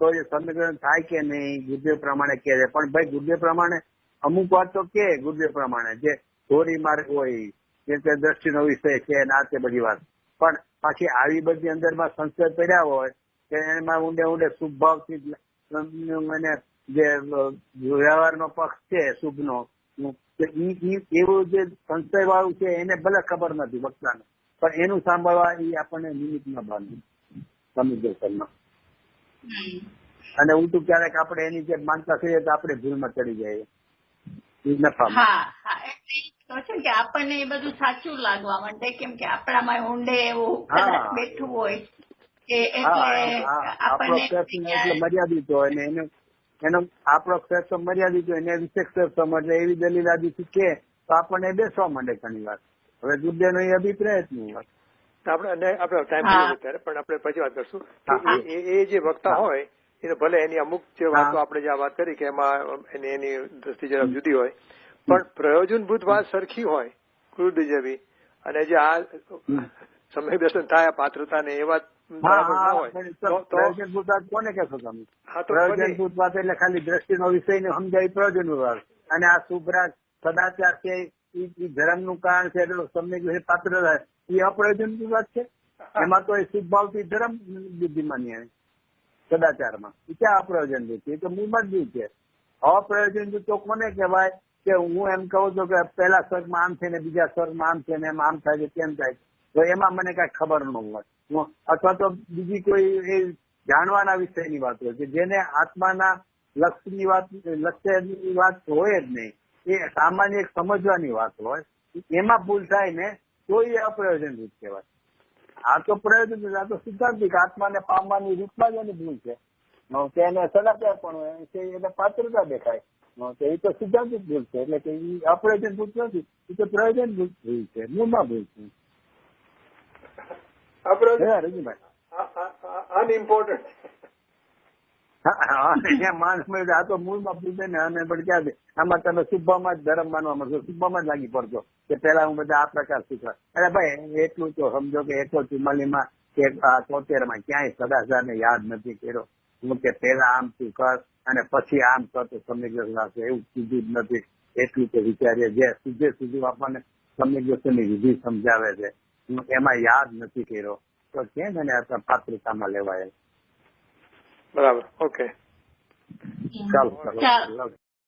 Speaker 2: તો એ સમીકરણ થાય કે નહીં, ગુરુદેવ પ્રમાણે કે છે. પણ ભાઈ ગુરુદેવ પ્રમાણે અમુક વાત તો કે ગુરુદેવ પ્રમાણે જે ધોરી માર્ગ હોય, જે તે દ્રષ્ટિનો વિષય છે ના તે બધી વાત, પણ પાછી આવી બધી અંદરમાં સંશય પડ્યા હોય કે એમાં ઊંડે ઊંડે શુભ ભાવથી મને જે વ્યવહારનો પક્ષ છે શુભનો, એવું જે સંશય વાળું છે એને ભલે ખબર નથી વક્તાને, પણ એનું સાંભળવા એ આપણને નિમિત્તમાં બાંધ્યું કમ્યુનિકેશનમાં. અને ઉલટું ક્યારેક આપણે એની જે માનતા કરીએ તો આપણે ભૂલમાં ચડી જઈએ.
Speaker 1: એટલે છે કે આપણને એ બધું સાચું લાગવા માંડે, કેમ કે આપણામાં ઊંડે એવું કદાચ બેઠું હોય કે
Speaker 2: એટલે મર્યાદિત હોય ને એનો આપણો ક્ષેત્ર મર્યાદિત હોય ને વિશેષ ક્ષેત્રમાં એટલે એવી દલીલ આદિથી કે તો આપણને બેસવા માંડે ઘણી વાર. હવે ગુરુદેવનો એ અભિપ્રાય જ નહીં વાત.
Speaker 3: આપણે ટાઈમ થયો અત્યારે, પણ આપણે પછી વાત કરશું કે એ જે વક્તા હોય એ ભલે એની અમુક જે વાતો આપણે જે વાત કરી કે એમાં એની દ્રષ્ટિ જરા જુદી હોય, પણ પ્રયોજનભૂત વાત સરખી હોય ગુરુદેવ જેવી, અને જે આ સમ્યક દર્શન થાય પાત્રતા ને એ વાત બરાબર ના હોય
Speaker 2: પ્રયોજનભૂત વાત કોને કહેશો તમે? પ્રયોજનભૂત વાત એટલે ખાલી દ્રષ્ટિનો વિષય ને સમજાય પ્રયોજનભૂત વાત. અને આ શુભરાજ સદાચાર છે એ ધર્મનું કારણ છે, સમ્યક પાત્રતા એ અપ્રયોજનભૂત વાત છે. એમાં તો એ શુભ ભાવથી ધર્મ બુદ્ધિમાની સદાચારમાં એ ક્યાં અપ્રયોજનભૂત છે? એ તો મૂળમાં જ છે. અપ્રયોજનભૂત તો કોને કહેવાય કે હું એમ કહું છું કે પહેલા સ્વર્ગમાં આમ છે ને બીજા સ્વર્ગમાં આમ છે ને એમ આમ થાય છે તેમ થાય, તો એમાં મને કઈ ખબર ન હોય, અથવા તો બીજી કોઈ એ જાણવાના વિષયની વાત હોય કે જેને આત્માના લક્ષ્યની વાત હોય જ નહીં, એ સામાન્ય એક સમજવાની વાત હોય, એમાં ભૂલ થાય ને તો એ અપ્રયોજનભૂત કહેવાય. આ તો પ્રયોજન, આ તો સિદ્ધાંતિક આત્માને પામવાની રીતમાં જ એની ભૂલ છે. એને સદાચાર પણ હોય એને પાત્રતા દેખાય, એ તો સિદ્ધાંતિક ભૂલ છે. એટલે કે એ અપ્રયોજનભૂત નથી, એ તો પ્રયોજનભૂત ભૂલ છે, મૂળમાં ભૂલ છે.
Speaker 3: અનઇમ્પોર્ટન્ટ
Speaker 2: માણસ મળે આ તો મૂળમાં ભૂલ છે ને. અમે પણ ક્યાં છે આમાં તમે શુભમાં જ ધર્મ માનવા માંગો, શુભમાં જ લાગી પડશો કે પેલા હું બધા આ પ્રકાર શીખવા. અરે ભાઈ એટલું તો સમજો કે 144 કે 73 ક્યાંય સદાચારને યાદ નથી કર્યો. હું કે પેલા આમ તું કર અને પછી આમ કર તો સમ્યક એવું કીધું જ નથી. એટલું તો વિચારીએ જે સીધે આપણને સમ્યક વિધિ સમજાવે છે એમાં યાદ નથી કર્યો તો કેમ એને પાત્રતામાં લેવાય.
Speaker 3: બરાબર. ઓકે,
Speaker 2: ચાલો.